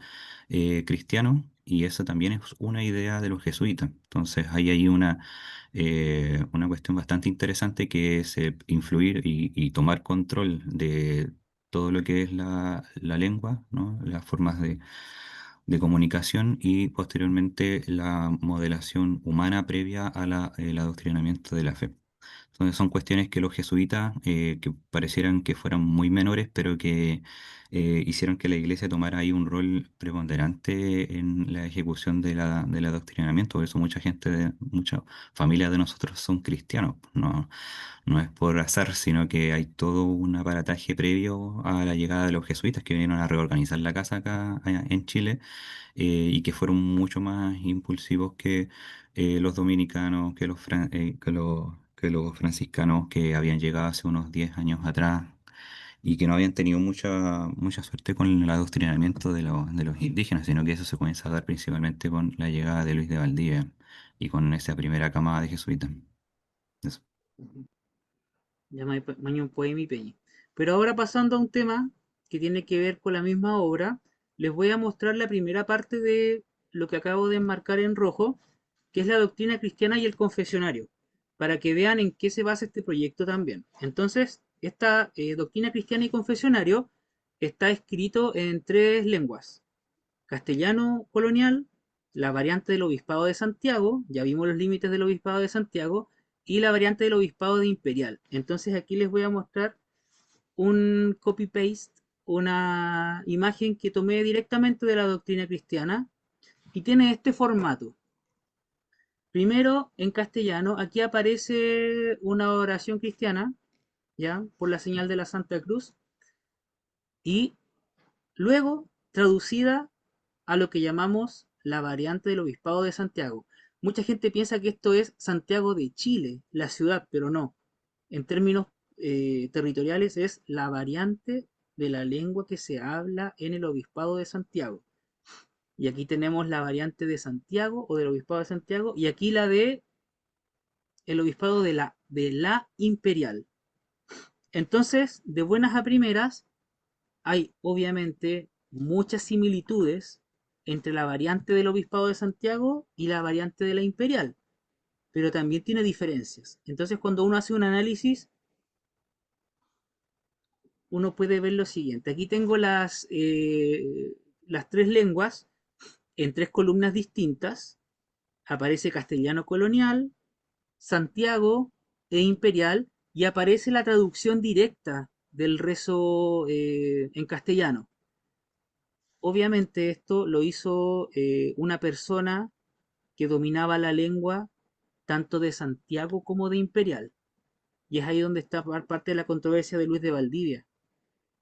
cristianos, y esa también es una idea de los jesuitas. Entonces hay una cuestión bastante interesante, que es influir y tomar control de todo lo que es la lengua, ¿no? Las formas de comunicación, y posteriormente la modelación humana previa a el adoctrinamiento de la fe. Entonces son cuestiones que los jesuitas, que parecieran que fueran muy menores, pero que hicieron que la iglesia tomara ahí un rol preponderante en la ejecución del adoctrinamiento. Por eso mucha gente, muchas familias de nosotros son cristianos. No es por azar, sino que hay todo un aparataje previo a la llegada de los jesuitas, que vinieron a reorganizar la casa acá en Chile, y que fueron mucho más impulsivos que los dominicanos, que los franciscanos, que habían llegado hace unos 10 años atrás y que no habían tenido mucha suerte con el adoctrinamiento de los indígenas, sino que eso se comienza a dar principalmente con la llegada de Luis de Valdivia y con esa primera camada de jesuitas. Eso. Ujú. Ya Mañón Poemi, Peñi. Pero ahora pasando a un tema que tiene que ver con la misma obra, les voy a mostrar la primera parte de lo que acabo de enmarcar en rojo, que es la doctrina cristiana y el confesionario, para que vean en qué se basa este proyecto también. Entonces, esta doctrina cristiana y confesionario está escrito en 3 lenguas: castellano colonial, la variante del Obispado de Santiago, ya vimos los límites del Obispado de Santiago, y la variante del Obispado de Imperial. Entonces aquí les voy a mostrar un copy-paste, una imagen que tomé directamente de la doctrina cristiana, y tiene este formato. Primero, en castellano, aquí aparece una oración cristiana, ¿ya? Por la señal de la Santa Cruz, y luego traducida a lo que llamamos la variante del Obispado de Santiago. Mucha gente piensa que esto es Santiago de Chile, la ciudad, pero no. En términos territoriales es la variante de la lengua que se habla en el Obispado de Santiago. Y aquí tenemos la variante de Santiago o del Obispado de Santiago, y aquí la de el Obispado de la Imperial. Entonces, de buenas a primeras, hay obviamente muchas similitudes entre la variante del Obispado de Santiago y la variante de la Imperial, pero también tiene diferencias. Entonces, cuando uno hace un análisis, uno puede ver lo siguiente. Aquí tengo las 3 lenguas en 3 columnas distintas. Aparece castellano colonial, Santiago e Imperial, y aparece la traducción directa del rezo en castellano. Obviamente esto lo hizo una persona que dominaba la lengua tanto de Santiago como de Imperial. Y es ahí donde está parte de la controversia de Luis de Valdivia,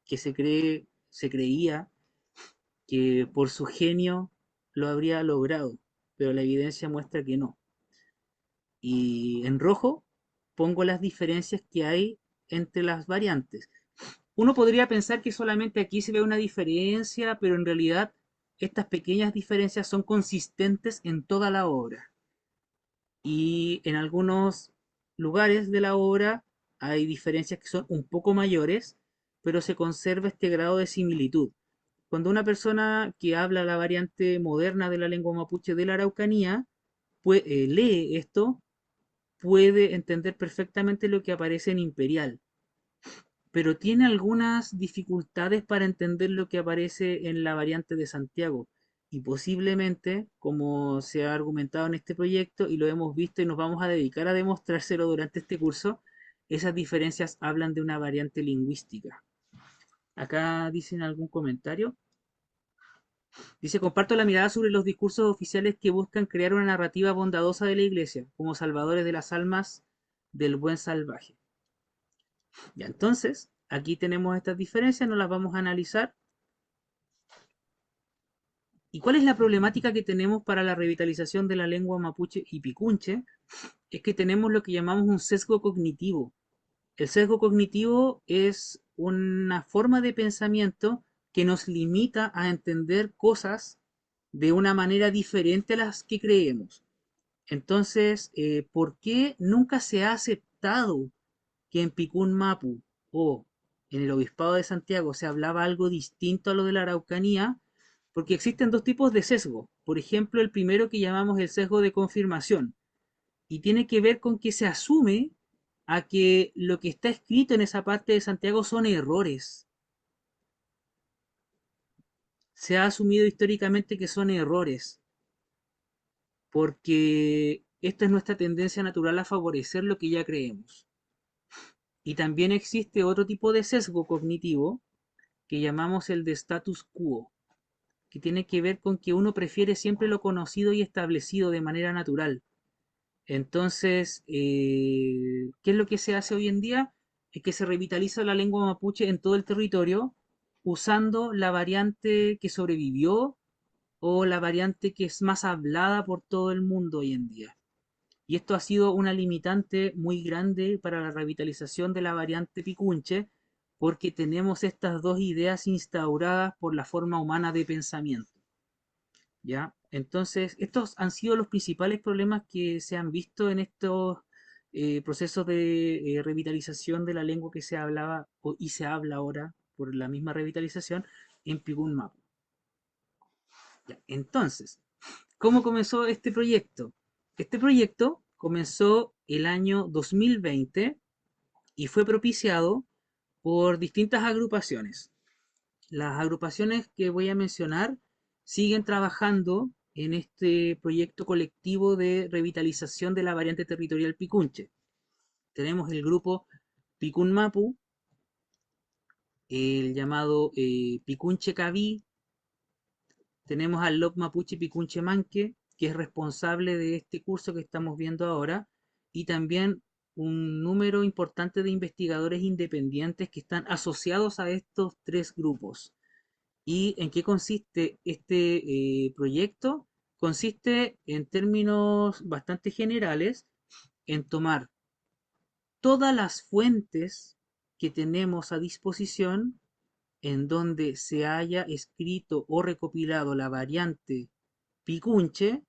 que se creía que por su genio lo habría logrado, pero la evidencia muestra que no. Y en rojo pongo las diferencias que hay entre las variantes. Uno podría pensar que solamente aquí se ve una diferencia, pero en realidad estas pequeñas diferencias son consistentes en toda la obra. Y en algunos lugares de la obra hay diferencias que son un poco mayores, pero se conserva este grado de similitud. Cuando una persona que habla la variante moderna de la lengua mapuche de la Araucanía lee esto, puede entender perfectamente lo que aparece en Imperial, pero tiene algunas dificultades para entender lo que aparece en la variante de Santiago. Y posiblemente, como se ha argumentado en este proyecto y lo hemos visto y nos vamos a dedicar a demostrárselo durante este curso, esas diferencias hablan de una variante lingüística. Acá dicen algún comentario. Dice: comparto la mirada sobre los discursos oficiales que buscan crear una narrativa bondadosa de la Iglesia, como salvadores de las almas del buen salvaje. Ya, entonces, aquí tenemos estas diferencias, no las vamos a analizar. ¿Y cuál es la problemática que tenemos para la revitalización de la lengua mapuche y picunche? Es que tenemos lo que llamamos un sesgo cognitivo. El sesgo cognitivo es una forma de pensamiento que nos limita a entender cosas de una manera diferente a las que creemos. Entonces, ¿por qué nunca se ha aceptado que en Picún Mapu o en el Obispado de Santiago se hablaba algo distinto a lo de la Araucanía? Porque existen 2 tipos de sesgo. Por ejemplo, el primero que llamamos el sesgo de confirmación, y tiene que ver con que se asume a que lo que está escrito en esa parte de Santiago son errores. Se ha asumido históricamente que son errores, porque esta es nuestra tendencia natural a favorecer lo que ya creemos. Y también existe otro tipo de sesgo cognitivo que llamamos el de status quo, que tiene que ver con que uno prefiere siempre lo conocido y establecido de manera natural. Entonces, ¿qué es lo que se hace hoy en día? Es que se revitaliza la lengua mapuche en todo el territorio usando la variante que sobrevivió o la variante que es más hablada por todo el mundo hoy en día. Y esto ha sido una limitante muy grande para la revitalización de la variante picunche, porque tenemos estas 2 ideas instauradas por la forma humana de pensamiento. ¿Ya? Entonces, estos han sido los principales problemas que se han visto en estos procesos de revitalización de la lengua que se hablaba y se habla ahora por la misma revitalización en Picún Mapu. ¿Ya? Entonces, ¿cómo comenzó este proyecto? Este proyecto comenzó el año 2020 y fue propiciado por distintas agrupaciones. las agrupaciones que voy a mencionar siguen trabajando en este proyecto colectivo de revitalización de la variante territorial Picunche. Tenemos el grupo Picunmapu, el llamado Picunche Cabí, tenemos al Loc Mapuche Picunche Manque, que es responsable de este curso que estamos viendo ahora, y también un número importante de investigadores independientes que están asociados a estos tres grupos. ¿Y en qué consiste este proyecto? Consiste en términos bastante generales en tomar todas las fuentes que tenemos a disposición en donde se haya escrito o recopilado la variante Picunche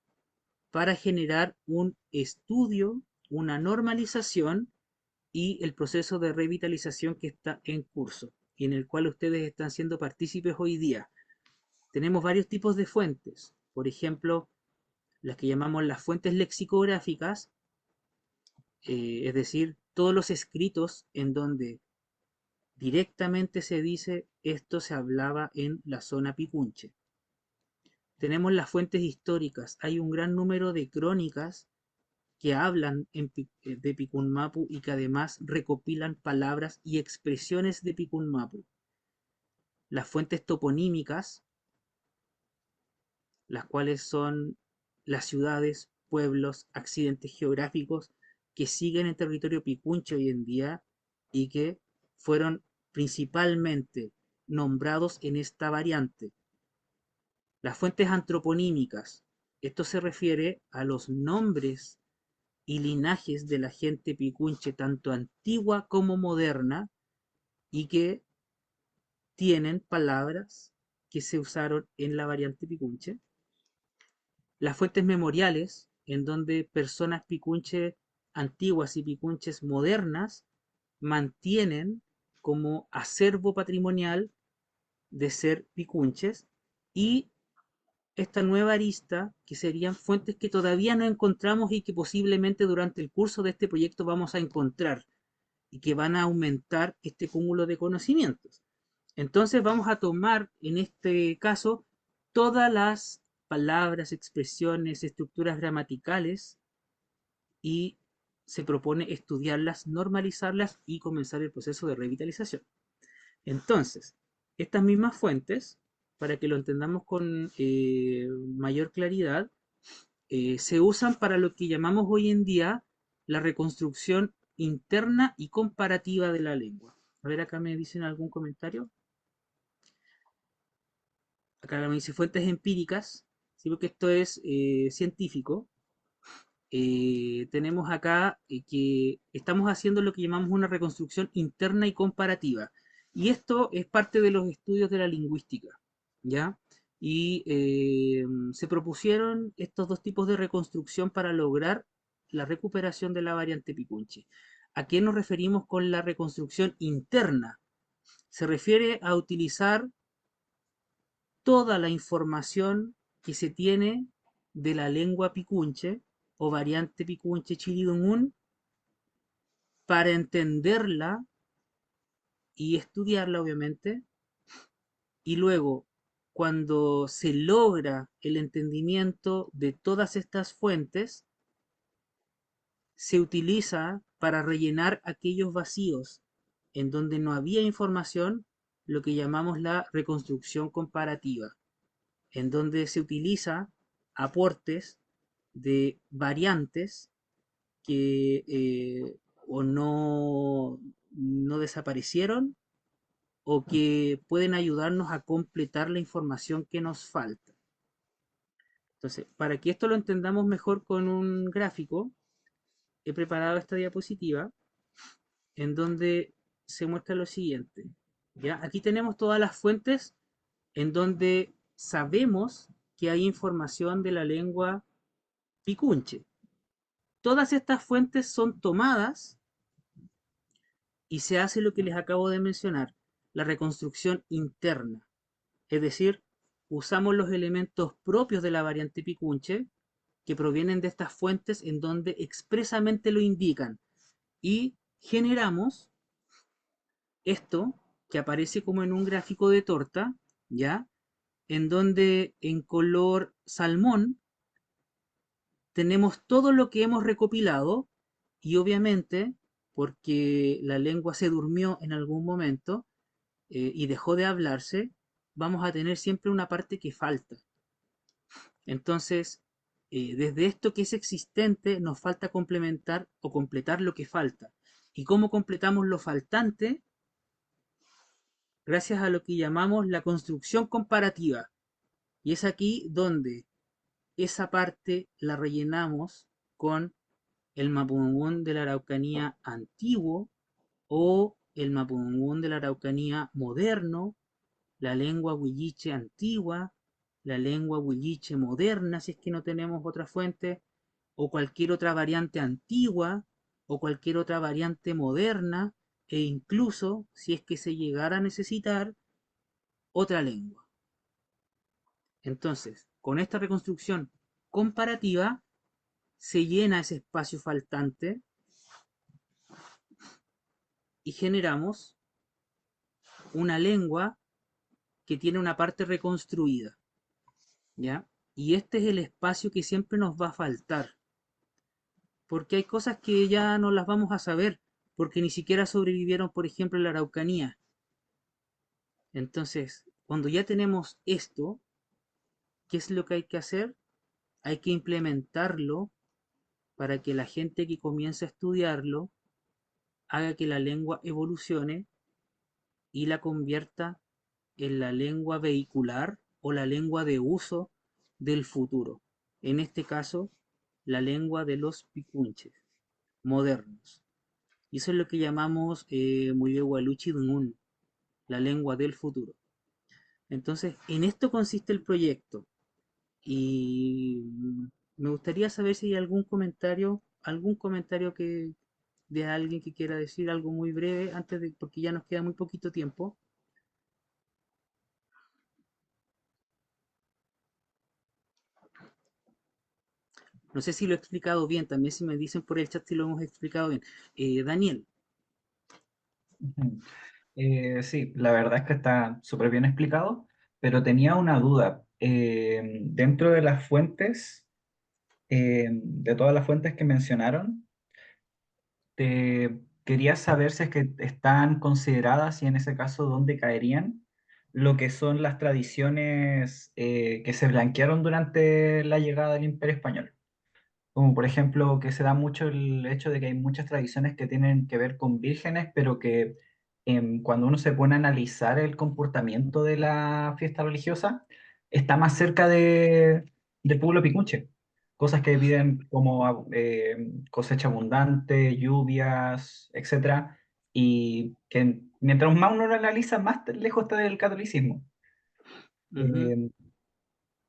para generar un estudio, una normalización y el proceso de revitalización que está en curso y en el cual ustedes están siendo partícipes hoy día. Tenemos varios tipos de fuentes, por ejemplo, las que llamamos las fuentes lexicográficas, es decir, todos los escritos en donde directamente se dice esto se hablaba en la zona Picunche. Tenemos las fuentes históricas, hay un gran número de crónicas que hablan de Picunmapu y que además recopilan palabras y expresiones de Picunmapu. Las fuentes toponímicas, las cuales son las ciudades, pueblos, accidentes geográficos que siguen en territorio picunche hoy en día y que fueron principalmente nombrados en esta variante. Las fuentes antroponímicas, esto se refiere a los nombres y linajes de la gente picunche, tanto antigua como moderna, y que tienen palabras que se usaron en la variante picunche. Las fuentes memoriales, en donde personas picunche antiguas y picunches modernas mantienen como acervo patrimonial de ser picunches, y esta nueva arista, que serían fuentes que todavía no encontramos y que posiblemente durante el curso de este proyecto vamos a encontrar y que van a aumentar este cúmulo de conocimientos. Entonces vamos a tomar en este caso todas las palabras, expresiones, estructuras gramaticales y se propone estudiarlas, normalizarlas y comenzar el proceso de revitalización. Entonces, estas mismas fuentes, para que lo entendamos con mayor claridad, se usan para lo que llamamos hoy en día la reconstrucción interna y comparativa de la lengua. A ver, acá me dicen algún comentario. Acá me dice fuentes empíricas, ¿sí? Porque esto es científico. Tenemos acá que estamos haciendo lo que llamamos una reconstrucción interna y comparativa. Y esto es parte de los estudios de la lingüística, ¿ya? Y se propusieron estos dos tipos de reconstrucción para lograr la recuperación de la variante picunche. ¿A qué nos referimos con la reconstrucción interna? Se refiere a utilizar toda la información que se tiene de la lengua picunche o variante picunche chilidungún para entenderla y estudiarla, obviamente, y luego, cuando se logra el entendimiento de todas estas fuentes, se utiliza para rellenar aquellos vacíos en donde no había información, lo que llamamos la reconstrucción comparativa, en donde se utiliza aportes de variantes que o no desaparecieron o que pueden ayudarnos a completar la información que nos falta. Entonces, para que esto lo entendamos mejor con un gráfico, he preparado esta diapositiva en donde se muestra lo siguiente. ¿Ya? Aquí tenemos todas las fuentes en donde sabemos que hay información de la lengua picunche. Todas estas fuentes son tomadas y se hace lo que les acabo de mencionar, la reconstrucción interna. Es decir, usamos los elementos propios de la variante picunche que provienen de estas fuentes en donde expresamente lo indican y generamos esto que aparece como en un gráfico de torta, ¿ya? En donde en color salmón tenemos todo lo que hemos recopilado y obviamente, porque la lengua se durmió en algún momento y dejó de hablarse, vamos a tener siempre una parte que falta. Entonces, desde esto que es existente, nos falta complementar o completar lo que falta. ¿Y cómo completamos lo faltante? Gracias a lo que llamamos la construcción comparativa. Y es aquí donde esa parte la rellenamos con el mapudungún de la Araucanía antiguo o el mapudungún de la Araucanía moderno, la lengua huilliche antigua, la lengua huilliche moderna, si es que no tenemos otra fuente, o cualquier otra variante antigua, o cualquier otra variante moderna, e incluso, si es que se llegara a necesitar, otra lengua. Entonces, con esta reconstrucción comparativa, se llena ese espacio faltante y generamos una lengua que tiene una parte reconstruida, ¿ya? Y este es el espacio que siempre nos va a faltar, porque hay cosas que ya no las vamos a saber, porque ni siquiera sobrevivieron, por ejemplo, en la Araucanía. Entonces, cuando ya tenemos esto, ¿qué es lo que hay que hacer? Hay que implementarlo para que la gente que comience a estudiarlo haga que la lengua evolucione y la convierta en la lengua vehicular o la lengua de uso del futuro. En este caso, la lengua de los picunches modernos. Y eso es lo que llamamos Muyewaluchi Dungun, la lengua del futuro. Entonces, en esto consiste el proyecto. Y me gustaría saber si hay algún comentario que de alguien que quiera decir algo muy breve antes de, porque ya nos queda muy poquito tiempo. No sé si lo he explicado bien, también si me dicen por el chat si lo hemos explicado bien. Daniel, Ujú. Sí, la verdad es que está súper bien explicado, pero tenía una duda. Dentro de las fuentes, de todas las fuentes que mencionaron, quería saber si es que están consideradas y en ese caso dónde caerían lo que son las tradiciones que se blanquearon durante la llegada del Imperio Español. Como por ejemplo que se da mucho el hecho de que hay muchas tradiciones que tienen que ver con vírgenes, pero que cuando uno se pone a analizar el comportamiento de la fiesta religiosa, está más cerca del pueblo picunche. Cosas que piden como cosecha abundante, lluvias, etcétera, y que mientras más uno lo analiza, más lejos está del catolicismo. ujú. Eh,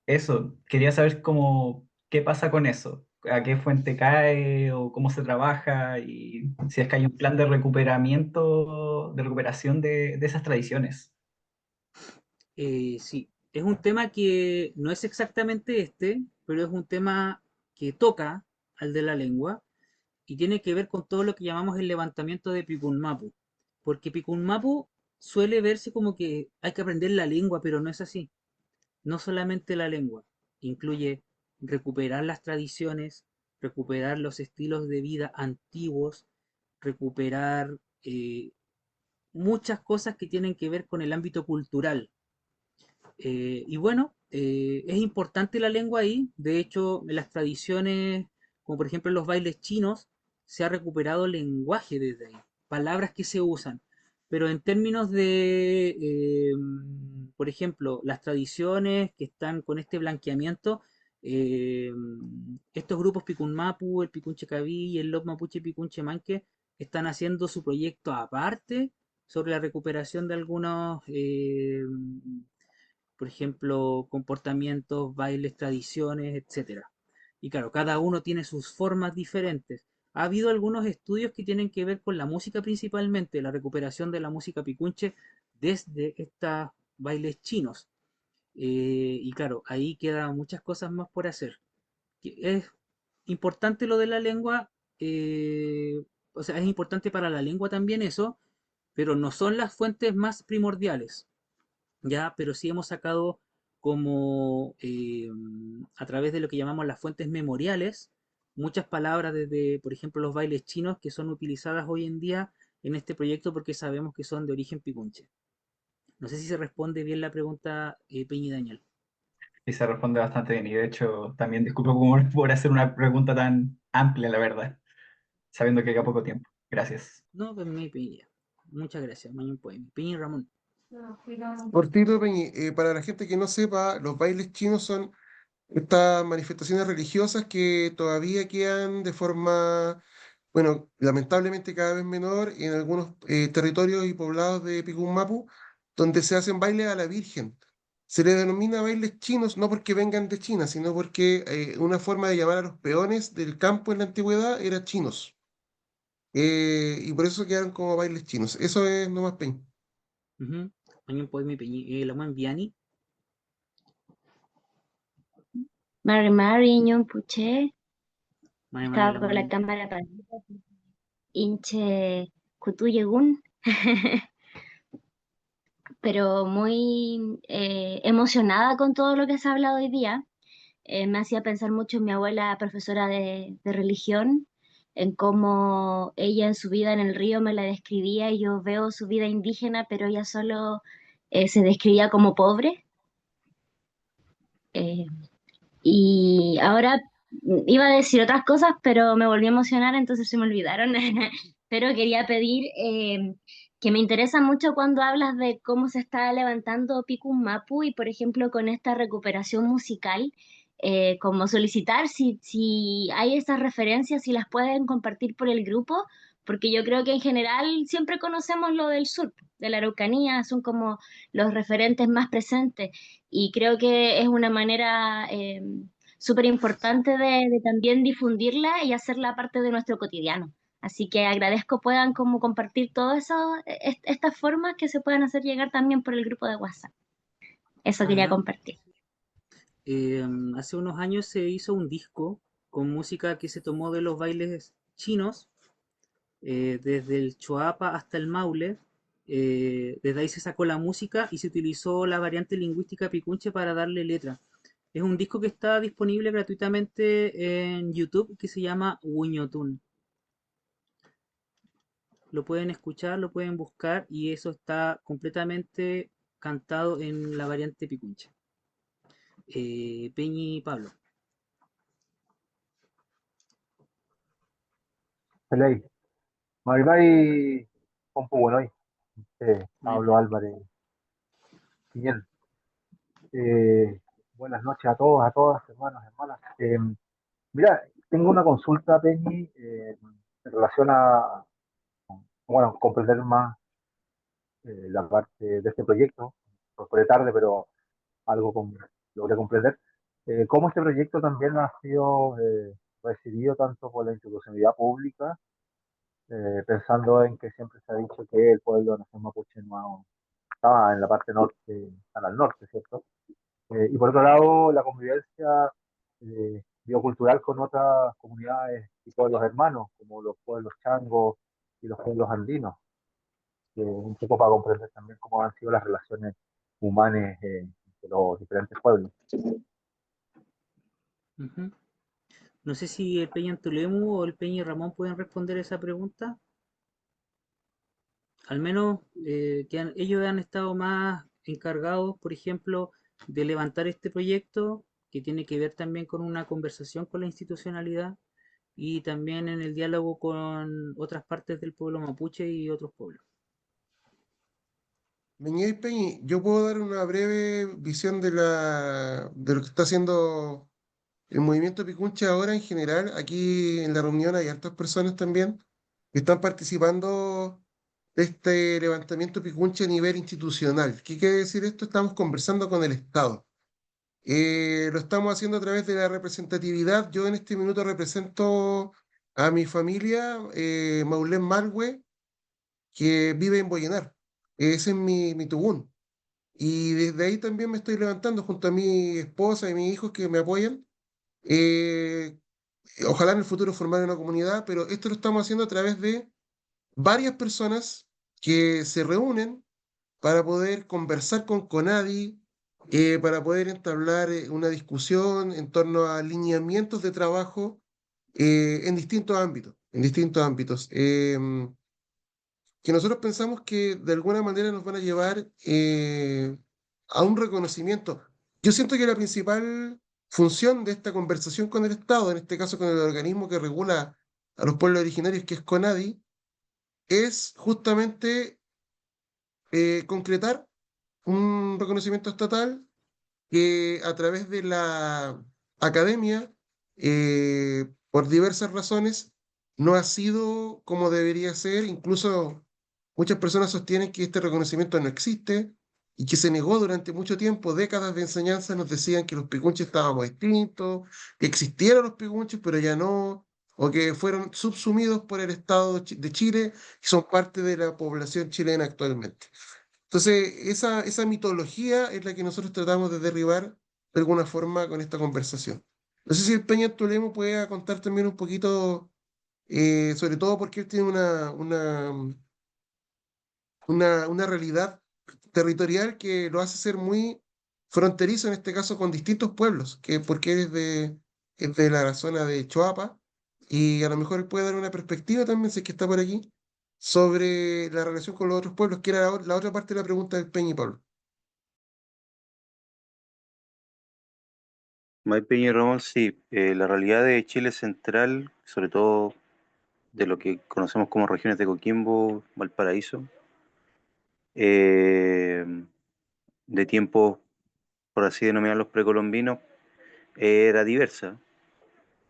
Eso, quería saber cómo, qué pasa con eso, a qué fuente cae o cómo se trabaja y si es que hay un plan de recuperamiento, de recuperación de esas tradiciones. Sí, es un tema que no es exactamente este, pero es un tema que toca al de la lengua y tiene que ver con todo lo que llamamos el levantamiento de Picunmapu. Porque Picunmapu suele verse como que hay que aprender la lengua, pero no es así. No solamente la lengua, incluye recuperar las tradiciones, recuperar los estilos de vida antiguos, recuperar muchas cosas que tienen que ver con el ámbito cultural. Y bueno, es importante la lengua ahí. De hecho, en las tradiciones, como por ejemplo en los bailes chinos, se ha recuperado lenguaje desde ahí, palabras que se usan. Pero en términos de, por ejemplo, las tradiciones que están con este blanqueamiento, eh, estos grupos Picunmapu, el Picunche Caví y el Lop Mapuche Picunche Manque están haciendo su proyecto aparte sobre la recuperación de algunos por ejemplo, comportamientos, bailes, tradiciones, etcétera. Y claro, cada uno tiene sus formas diferentes. Ha habido algunos estudios que tienen que ver con la música principalmente, la recuperación de la música picunche desde estos bailes chinos. Y claro, ahí quedan muchas cosas más por hacer. Es importante lo de la lengua, o sea, es importante para la lengua también eso, pero no son las fuentes más primordiales, ¿ya? Pero sí hemos sacado como a través de lo que llamamos las fuentes memoriales, muchas palabras desde, por ejemplo, los bailes chinos que son utilizadas hoy en día en este proyecto porque sabemos que son de origen picunche. No sé si se responde bien la pregunta, Peña y Daniel. Y se responde bastante bien. Y de hecho, también disculpo por hacer una pregunta tan amplia, la verdad, sabiendo que queda poco tiempo. Gracias. No, pues me Peña. Muchas gracias, Mañón Poema. Peña y Ramón. Cortito, Peñi, para la gente que no sepa, los bailes chinos son estas manifestaciones religiosas que todavía quedan de forma, bueno, lamentablemente cada vez menor en algunos territorios y poblados de Picún donde se hacen bailes a la Virgen. Se le denomina bailes chinos no porque vengan de China, sino porque una forma de llamar a los peones del campo en la antigüedad era chinos. Y por eso quedaron como bailes chinos. Eso es nomás, Peña. Ujú. Mañón Poema y Peña. La Juan Viani. Mari Mari, ñon puché, Mari Mari estaba la con la Juan. cámara para hinche Kutuyegun, pero muy emocionada con todo lo que se ha hablado hoy día. Me hacía pensar mucho en mi abuela, profesora de religión, en cómo ella en su vida en el río me la describía y yo veo su vida indígena, pero ella solo se describía como pobre. Eh, Y ahora iba a decir otras cosas, pero me volví a emocionar, entonces se me olvidaron. Pero quería pedir que me interesa mucho cuando hablas de cómo se está levantando Picum Mapu y, por ejemplo, con esta recuperación musical, como solicitar si hay esas referencias, si las pueden compartir por el grupo, porque yo creo que en general siempre conocemos lo del sur, de la Araucanía, son como los referentes más presentes y creo que es una manera súper importante de también difundirla y hacerla parte de nuestro cotidiano. Así que agradezco puedan como compartir todas estas formas que se puedan hacer llegar también por el grupo de WhatsApp. Eso quería Ajá. compartir. Hace unos años se hizo un disco con música que se tomó de los bailes chinos, desde el Choapa hasta el Maule. Desde ahí se sacó la música y se utilizó la variante lingüística picunche para darle letra. Es un disco que está disponible gratuitamente en YouTube que se llama Wuñotun. Lo pueden escuchar, lo pueden buscar y eso está completamente cantado en la variante picunche. Peñi y Pablo. Peley, Maribay, Pompo Buenoy, Mari Pablo Álvarez, bien. Eh, Buenas noches a todos, a todas, hermanos, hermanas. Mira, tengo una consulta, Peñi, en relación a, bueno, comprender más la parte de este proyecto. Por tarde, pero algo logré comprender. Cómo este proyecto también ha sido recibido tanto por la institucionalidad pública, pensando en que siempre se ha dicho que el pueblo de nación mapuche no estaba en la parte norte, al norte, ¿cierto? Y por otro lado, la convivencia biocultural con otras comunidades y pueblos hermanos, como los pueblos changos y los pueblos andinos, que un poco para comprender también cómo han sido las relaciones humanas de los diferentes pueblos. Ujú. No sé si el Peña Antolemu o el Peña Ramón pueden responder esa pregunta. Al menos ellos han estado más encargados, por ejemplo, de levantar este proyecto que tiene que ver también con una conversación con la institucionalidad y también en el diálogo con otras partes del pueblo mapuche y otros pueblos. Meñique Peñi, yo puedo dar una breve visión de lo que está haciendo el movimiento Picunche ahora en general. Aquí en la reunión hay hartas personas también que están participando de este levantamiento Picunche a nivel institucional. ¿Qué quiere decir esto? Estamos conversando con el Estado. Lo estamos haciendo a través de la representatividad. Yo en este minuto represento a mi familia, Maulén Malhue, que vive en Boyenar. Ese es mi tugún. Y desde ahí también me estoy levantando junto a mi esposa y mis hijos que me apoyan. Eh, Ojalá en el futuro formar una comunidad, pero esto lo estamos haciendo a través de varias personas que se reúnen para poder conversar con CONADI, para poder entablar una discusión en torno a lineamientos de trabajo en distintos ámbitos, en distintos ámbitos, que nosotros pensamos que de alguna manera nos van a llevar a un reconocimiento. Yo siento que la principal función de esta conversación con el Estado, en este caso con el organismo que regula a los pueblos originarios, que es CONADI, es justamente concretar un reconocimiento estatal que a través de la academia, por diversas razones, no ha sido como debería ser. Incluso muchas personas sostienen que este reconocimiento no existe y que se negó durante mucho tiempo, décadas de enseñanza, nos decían que los picunches estábamos extintos, que existieron los picunches, pero ya no, o que fueron subsumidos por el Estado de Chile y son parte de la población chilena actualmente. Entonces, esa mitología es la que nosotros tratamos de derribar de alguna forma con esta conversación. No sé si el Peña Tolemo puede contar también un poquito, sobre todo porque él tiene una realidad territorial que lo hace ser muy fronterizo, en este caso con distintos pueblos, porque es de la zona de Choapa, y a lo mejor él puede dar una perspectiva también, si es que está por aquí, sobre la relación con los otros pueblos, que era la otra parte de la pregunta del Peña y Pablo. Maipe y Ramón, sí, la realidad de Chile central, sobre todo de lo que conocemos como regiones de Coquimbo, Valparaíso, eh, de tiempos, por así denominarlos, precolombinos, era diversa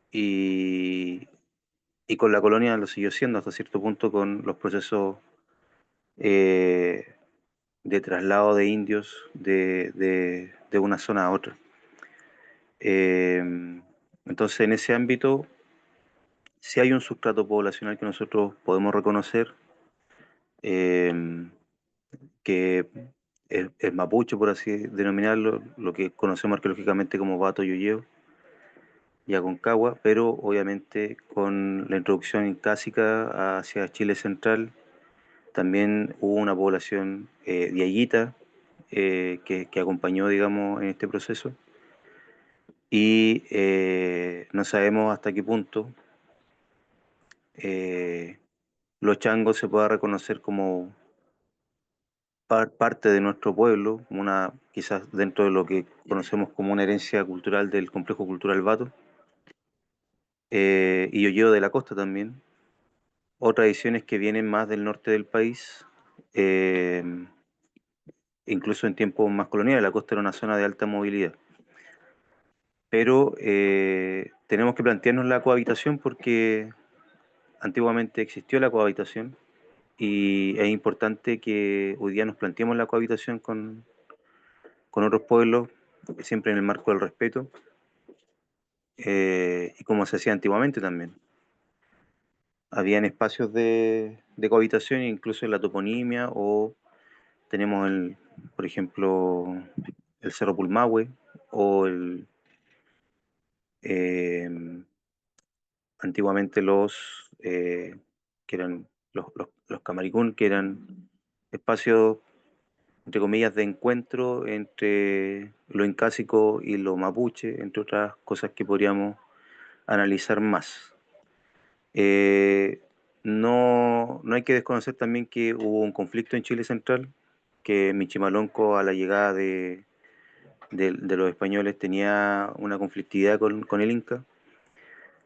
y, y con la colonia lo siguió siendo hasta cierto punto con los procesos eh, de traslado de indios de una zona a otra. Eh, entonces, en ese ámbito, sí hay un sustrato poblacional que nosotros podemos reconocer, eh, que es mapuche, por así denominarlo, lo que conocemos arqueológicamente como Bato Yuyeo y Aconcagua, pero obviamente con la introducción incásica hacia Chile central, también hubo una población diaguita que acompañó, digamos, en este proceso, y no sabemos hasta qué punto eh, los changos se pueda reconocer como parte de nuestro pueblo, una, quizás dentro de lo que conocemos como una herencia cultural del complejo cultural Bato, y Yoyeo de la costa también, o tradiciones que vienen más del norte del país, eh, incluso en tiempos más coloniales. La costa era una zona de alta movilidad. Pero tenemos que plantearnos la cohabitación porque antiguamente existió la cohabitación y es importante que hoy día nos planteemos la cohabitación con otros pueblos, siempre en el marco del respeto, y como se hacía antiguamente también. Habían espacios de cohabitación, incluso en la toponimia, o tenemos, por ejemplo, el Cerro Pulmahue, o eh, antiguamente que eran los camaricún, que eran espacios, entre comillas, de encuentro entre lo incásico y lo mapuche, entre otras cosas que podríamos analizar más. Eh, no hay que desconocer también que hubo un conflicto en Chile Central, que Michimalonco a la llegada de los españoles tenía una conflictividad con el Inca,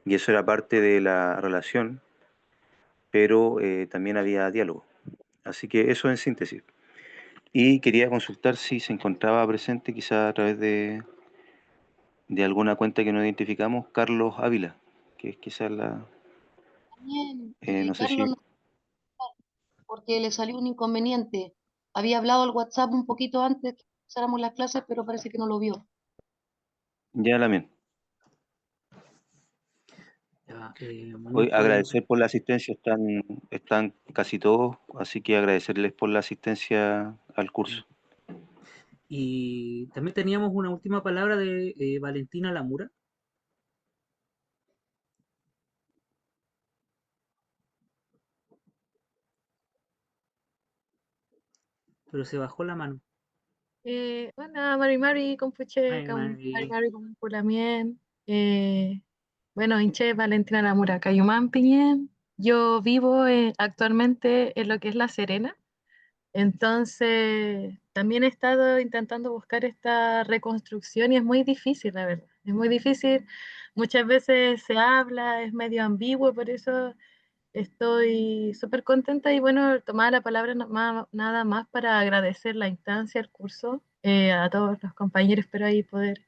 y eso era parte de la relación, pero también había diálogo. Así que eso en síntesis. Y quería consultar si se encontraba presente, quizá a través de alguna cuenta que no identificamos, Carlos Ávila, que es quizás Bien, no sé Carlos, si... no, porque le salió un inconveniente. Había hablado al WhatsApp un poquito antes que empezáramos las clases, pero parece que no lo vio. Ya la mía. Ya, Hoy Manuel, agradecer por la asistencia, están casi todos, así que agradecerles por la asistencia al curso. y también teníamos una última palabra de Valentina Lamura. pero se bajó la mano. Bueno, Mari Mari, Compuche, Ay, Mari. Mari Compulamien, bueno, Inche, Valentina Lamura, Cayumán Piñén. Yo vivo actualmente en lo que es La Serena, entonces también he estado intentando buscar esta reconstrucción y es muy difícil, la verdad. Es muy difícil, muchas veces se habla, es medio ambiguo, por eso estoy súper contenta y bueno, tomar la palabra nada más para agradecer la instancia, el curso, a todos los compañeros, espero ahí poder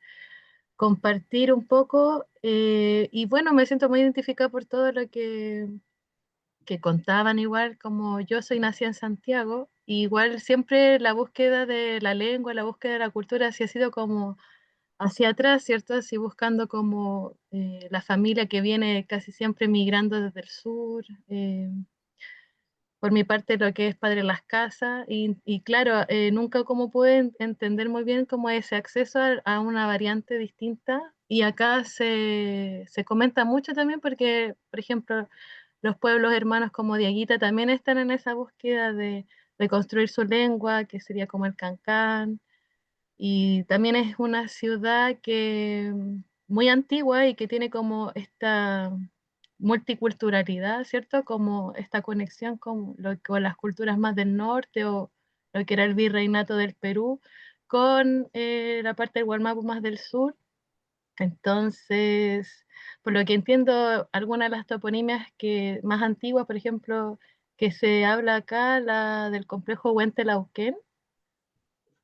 compartir un poco y bueno, me siento muy identificada por todo lo que contaban igual, como yo soy nacida en Santiago, y igual siempre la búsqueda de la lengua, la búsqueda de la cultura, así ha sido como hacia atrás, ¿cierto? Así buscando como la familia que viene casi siempre migrando desde el sur. Por mi parte lo que es Padre Las Casas y claro, nunca como pude entender muy bien cómo ese acceso a una variante distinta y acá se comenta mucho también porque, por ejemplo, los pueblos hermanos como Diaguita también están en esa búsqueda de construir su lengua, que sería como el cancán, y también es una ciudad que muy antigua y que tiene como esta multiculturalidad, ¿cierto? Como esta conexión con las culturas más del norte o lo que era el virreinato del Perú, con la parte del Gualmapu más del sur. Entonces, por lo que entiendo, algunas de las toponimias que más antiguas, por ejemplo, que se habla acá, la del complejo Huentelauquén,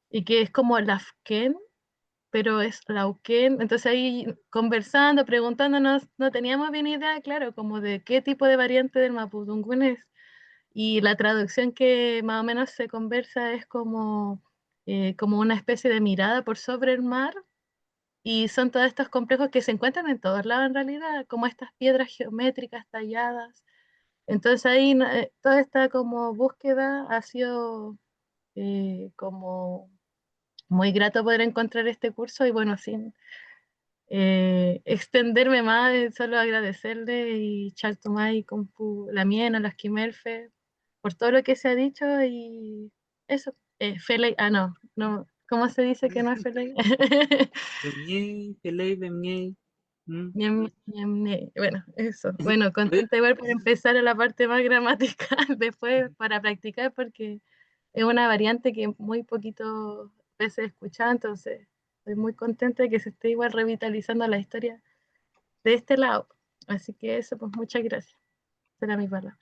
y que es como Lafquén, pero es Lauquén. Entonces ahí conversando, preguntándonos, no teníamos bien idea, claro, como de qué tipo de variante del mapudungún es. Y la traducción que más o menos se conversa es como una especie de mirada por sobre el mar. Y son todos estos complejos que se encuentran en todos lados en realidad, como estas piedras geométricas talladas. Entonces ahí toda esta como búsqueda ha sido como muy grato poder encontrar este curso y bueno, sin extenderme más, solo agradecerle y Chartumay, Compu, la Miena, las Quimelfe, por todo lo que se ha dicho y eso. Feley, no, no, ¿cómo se dice que no es Feley? Bemñey, Peley, Bemñey. Bueno, eso. Bueno, contenta igual por empezar a la parte más gramatical, después para practicar porque es una variante que muy poquito veces escuchada, entonces estoy muy contenta de que se esté igual revitalizando la historia de este lado. Así que eso, pues muchas gracias. Será mi palabra.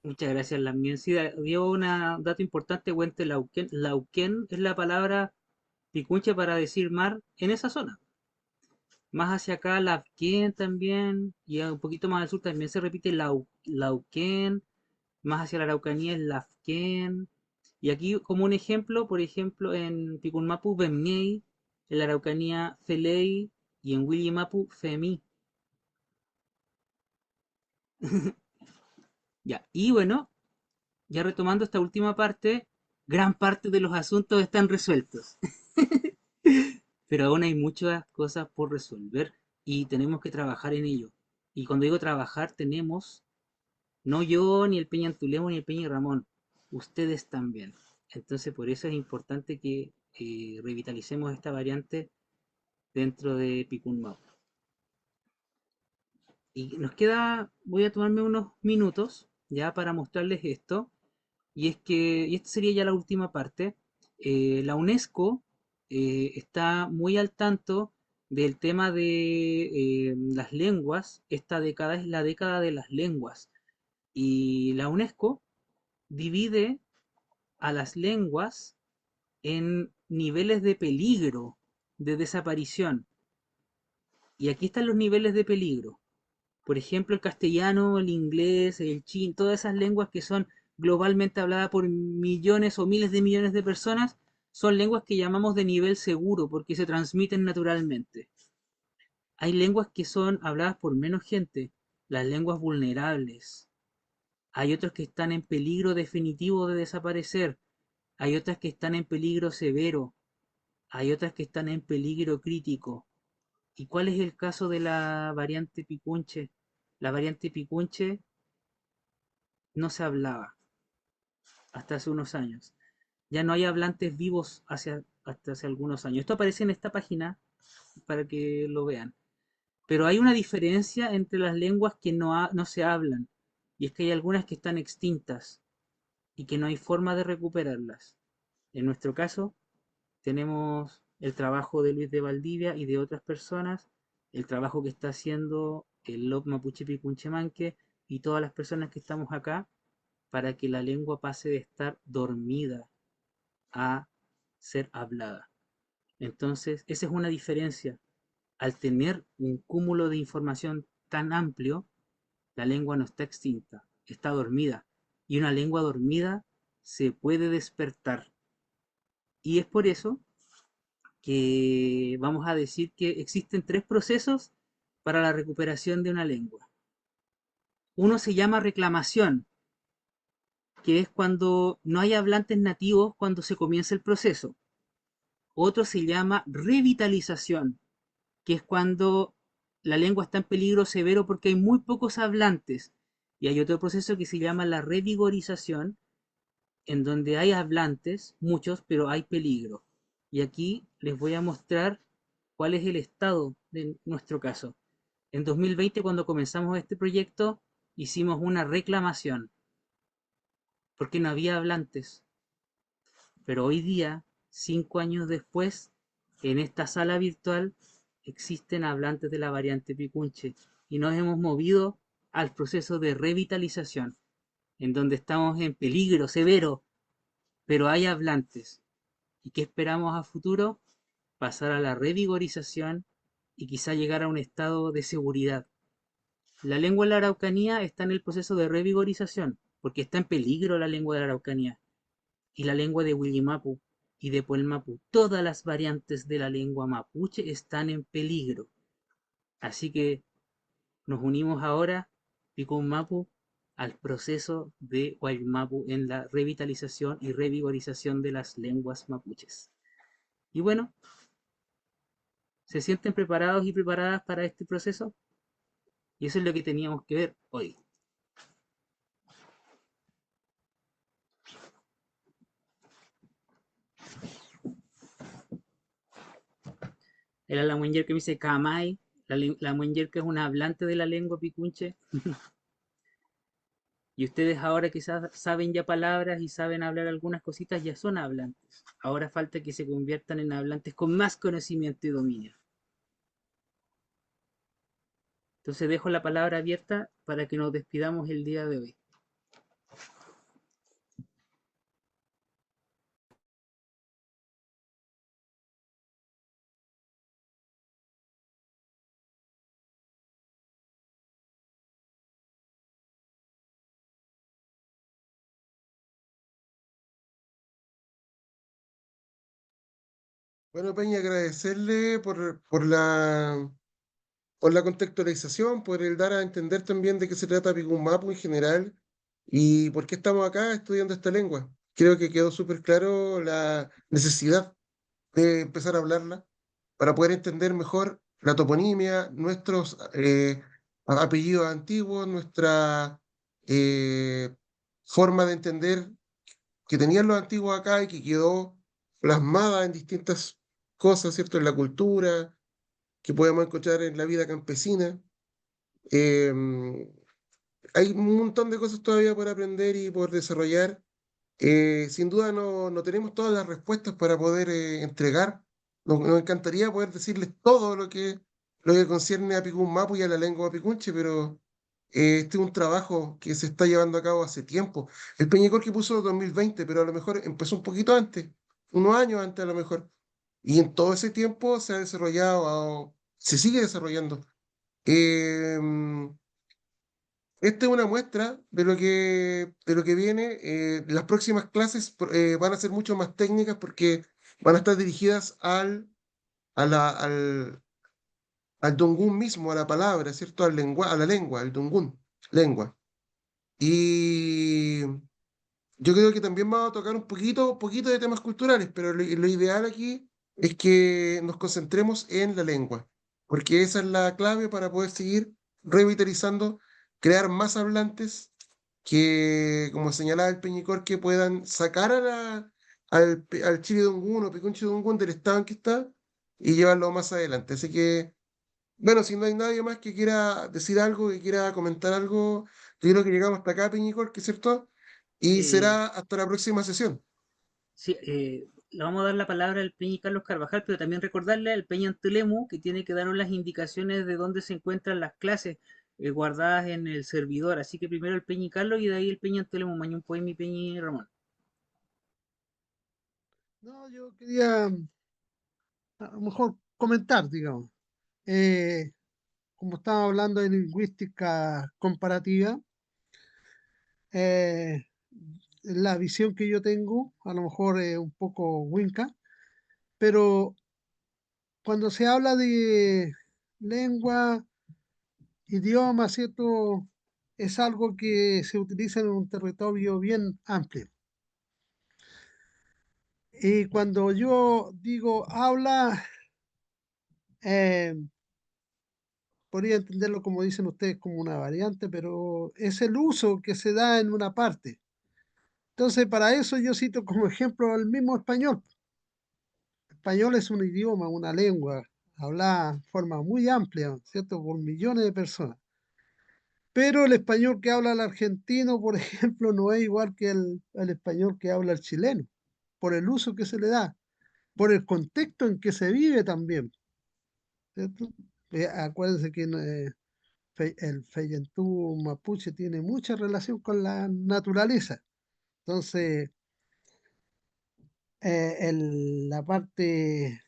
Muchas gracias, Lamien. Sí, dio un dato importante, Huentelauquén. Lauquén es la palabra picunche para decir mar en esa zona. Más hacia acá, Lavquén también, y un poquito más al sur también se repite Lauquén, más hacia la Araucanía es Lafquén. Y aquí, como un ejemplo, por ejemplo, en Picunmapu, Bemñey, en la Araucanía, Feley, y en Willimapu, Femí. Ya, y bueno, ya retomando esta última parte, gran parte de los asuntos están resueltos. Pero aún hay muchas cosas por resolver y tenemos que trabajar en ello. Y cuando digo trabajar, tenemos, no yo, ni el Peña Antulemo, ni el Peña Ramón, ustedes también. Entonces, por eso es importante que revitalicemos esta variante dentro de Picunmao. Y nos queda, voy a tomarme unos minutos ya para mostrarles esto. Y es que, y esta sería ya la última parte, la UNESCO está muy al tanto del tema de las lenguas. Esta década es la década de las lenguas. Y la UNESCO divide a las lenguas en niveles de peligro, de desaparición. Y aquí están los niveles de peligro. Por ejemplo, el castellano, el inglés, el chino, todas esas lenguas que son globalmente habladas por millones o miles de millones de personas, son lenguas que llamamos de nivel seguro porque se transmiten naturalmente. Hay lenguas que son habladas por menos gente, las lenguas vulnerables. Hay otras que están en peligro definitivo de desaparecer. Hay otras que están en peligro severo. Hay otras que están en peligro crítico. ¿Y cuál es el caso de la variante Picunche? La variante Picunche no se hablaba hasta hace unos años. ya no hay hablantes vivos hasta hace algunos años. Esto aparece en esta página para que lo vean. Pero hay una diferencia entre las lenguas que no se hablan, y es que hay algunas que están extintas y que no hay forma de recuperarlas. En nuestro caso, tenemos el trabajo de Luis de Valdivia y de otras personas, el trabajo que está haciendo el LOB Mapuche Picunchemanque y todas las personas que estamos acá para que la lengua pase de estar dormida a ser hablada. Entonces, esa es una diferencia. Al tener un cúmulo de información tan amplio, la lengua no está extinta, está dormida. Y una lengua dormida se puede despertar. Y es por eso que vamos a decir que existen 3 procesos para la recuperación de una lengua. Uno se llama reclamación, que es cuando no hay hablantes nativos cuando se comienza el proceso. Otro se llama revitalización, que es cuando la lengua está en peligro severo porque hay muy pocos hablantes. Y hay otro proceso que se llama la revigorización, en donde hay hablantes, muchos, pero hay peligro. Y aquí les voy a mostrar cuál es el estado de nuestro caso. En 2020, cuando comenzamos este proyecto, hicimos una reclamación, porque no había hablantes. Pero hoy día, 5 años después, en esta sala virtual existen hablantes de la variante Picunche y nos hemos movido al proceso de revitalización, en donde estamos en peligro severo, pero hay hablantes. ¿Y qué esperamos a futuro? Pasar a la revigorización y quizá llegar a un estado de seguridad. La lengua de la Araucanía está en el proceso de revigorización, porque está en peligro la lengua de la Araucanía. Y la lengua de Willimapu y de Puelmapu, todas las variantes de la lengua mapuche están en peligro. Así que nos unimos ahora, Picunmapu, al proceso de Guaymapu en la revitalización y revigorización de las lenguas mapuches. Y bueno, ¿se sienten preparados y preparadas para este proceso? Y eso es lo que teníamos que ver hoy. Era la mujer que me dice Kamai, la mujer que es una hablante de la lengua picunche. Y ustedes ahora quizás saben ya palabras y saben hablar algunas cositas, ya son hablantes. Ahora falta que se conviertan en hablantes con más conocimiento y dominio. Entonces dejo la palabra abierta para que nos despidamos el día de hoy. Bueno, Peña, agradecerle por la contextualización, por el dar a entender también de qué se trata Picunmapu en general y por qué estamos acá estudiando esta lengua. Creo que quedó súper claro la necesidad de empezar a hablarla para poder entender mejor la toponimia, nuestros apellidos antiguos, nuestra eh, forma de entender que tenían los antiguos acá y que quedó plasmada en distintas cosas, ¿cierto? En la cultura, que podemos encontrar en la vida campesina. Em, Hay un montón de cosas todavía por aprender y por desarrollar. Sin duda no tenemos todas las respuestas para poder entregar. Nos encantaría poder decirles todo lo que concierne a Picún Mapu y a la lengua picunche, pero este es un trabajo que se está llevando a cabo hace tiempo. El Peñicor que puso 2020, pero a lo mejor empezó un poquito antes, unos años antes a lo mejor. Y en todo ese tiempo se ha desarrollado, se sigue desarrollando. Em, Esta es una muestra de lo que viene. Las próximas clases van a ser mucho más técnicas porque van a estar dirigidas al Dongún mismo, a la palabra, ¿cierto? A la lengua, al Dongún, lengua. Y yo creo que también vamos a tocar un poquito de temas culturales, pero lo ideal aquí es que nos concentremos en la lengua, porque esa es la clave para poder seguir revitalizando, crear más hablantes que, como señalaba el Peñicor, que puedan sacar al chiri dungún o picunchi dungún del estado en que está y llevarlo más adelante. Así que, bueno, si no hay nadie más que quiera decir algo, que quiera comentar algo, yo creo que llegamos hasta acá, Peñicor, ¿que es cierto? Y Eh, será hasta la próxima sesión. sí, le vamos a dar la palabra al Peñi Carlos Carvajal, pero también recordarle al Peñi Antulemu que tiene que darnos las indicaciones de dónde se encuentran las clases guardadas en el servidor. Así que primero el Peñi Carlos y de ahí el Peñi Antulemu, Mañón Poemi, Peñi Ramón. No, yo quería a lo mejor comentar, digamos. Eh, Como estaba hablando de lingüística comparativa, eh, la visión que yo tengo, a lo mejor es un poco winca, pero cuando se habla de lengua, idioma, ¿cierto? Es algo que se utiliza en un territorio bien amplio. Y cuando yo digo habla, eh, podría entenderlo como dicen ustedes como una variante, pero es el uso que se da en una parte. Entonces, para eso yo cito como ejemplo el mismo español. El español es un idioma, una lengua, hablada de forma muy amplia, ¿cierto? Por millones de personas. Pero el español que habla el argentino, por ejemplo, no es igual que el español que habla el chileno, por el uso que se le da, por el contexto en que se vive también, ¿cierto? Acuérdense que el Feyentú mapuche tiene mucha relación con la naturaleza. Entonces, la parte,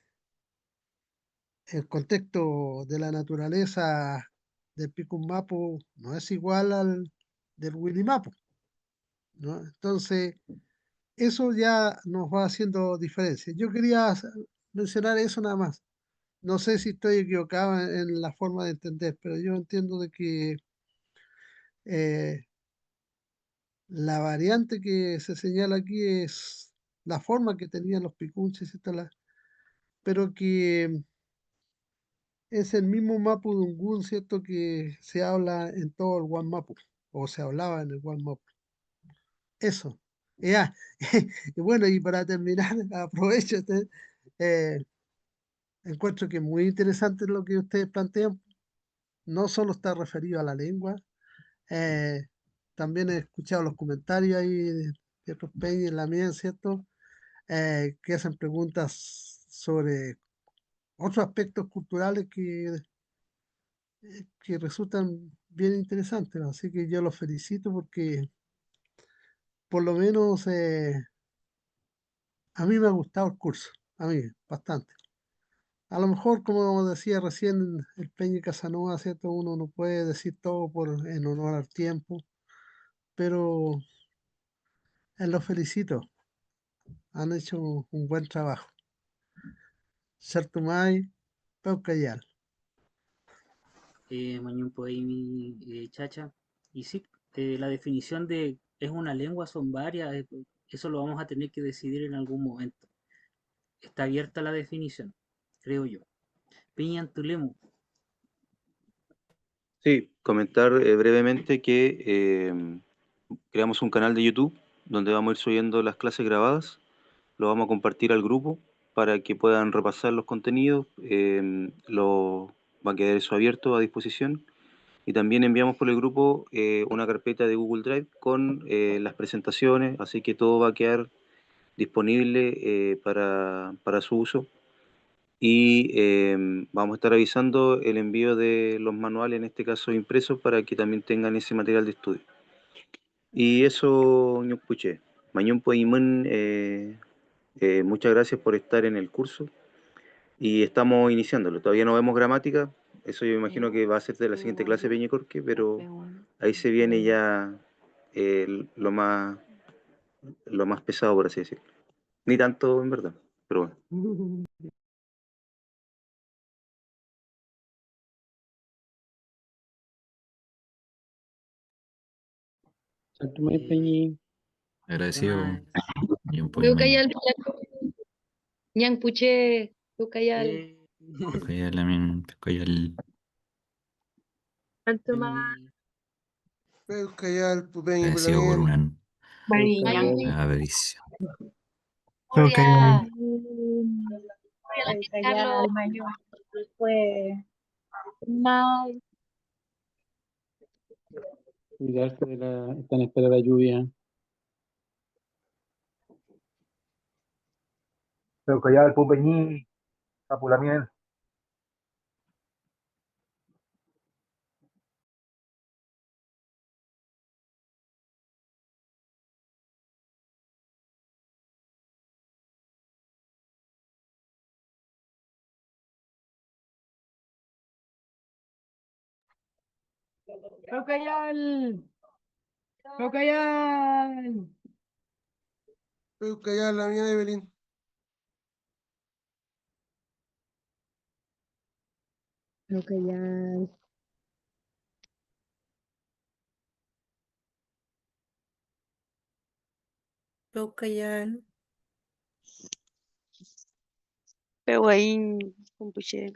el contexto de la naturaleza del Picumapu no es igual al del Wilimapu, ¿no? Entonces, eso ya nos va haciendo diferencia. Yo quería mencionar eso nada más. No sé si estoy equivocado en la forma de entender, pero yo entiendo de que eh, la variante que se señala aquí es la forma que tenían los picunches, y tal, pero que es el mismo Mapu Dungun, ¿cierto? Que se habla en todo el Guan Mapu, o se hablaba en el Guan Mapu. Eso. Ya. Y bueno, y para terminar, aprovecho, eh, encuentro que es muy interesante lo que ustedes plantean. No solo está referido a la lengua, eh, también he escuchado los comentarios ahí de otros peñas en la mía, ¿cierto? Que hacen preguntas sobre otros aspectos culturales que resultan bien interesantes, ¿no? Así que yo los felicito porque por lo menos a mí me ha gustado el curso, a mí bastante. A lo mejor, como decía recién el Peña Casanova, ¿cierto? Uno no puede decir todo en honor al tiempo, pero los felicito, han hecho un buen trabajo. Sartumay, Peucayal. Mañón Poemi, Chacha. Y sí, la definición de es una lengua son varias, eso lo vamos a tener que decidir en algún momento. Está abierta la definición, creo yo. Peña Antulemu. Sí, comentar brevemente que creamos un canal de YouTube donde vamos a ir subiendo las clases grabadas. Lo vamos a compartir al grupo para que puedan repasar los contenidos. Va a quedar eso abierto a disposición. Y también enviamos por el grupo una carpeta de Google Drive con las presentaciones, así que todo va a quedar disponible para su uso. Y vamos a estar avisando el envío de los manuales, en este caso impresos, para que también tengan ese material de estudio. Y eso, Ñucuché. Mañón Poimón, muchas gracias por estar en el curso y estamos iniciándolo. Todavía no vemos gramática, eso yo imagino que va a ser de la siguiente clase Peñicorque, pero ahí se viene ya lo más pesado, por así decirlo. Ni tanto, en verdad, pero bueno. Sartumay, Eh, Peñi. ¿Qué Agradecido, más? Mañón Poemi. Peucayal, Ñanpuché, Peucayal. Peucayal, Lamin, Peucayal. Peñi- Peucayal, Pupeñi, Agradecido por Pulamien. una Peucayal. avaricia. Gloria, Mm, Gloria, la Jenny Peucayal, Carlos, Mayo. Después, May. Cuidarse están en espera de la lluvia. Peucayal, Pupeñí, Capulamiel. Peucayal. Peucayal. Peucayal, la mía Evelyn. Peucayal. Peucayal. Pehuaín, Pumpuché.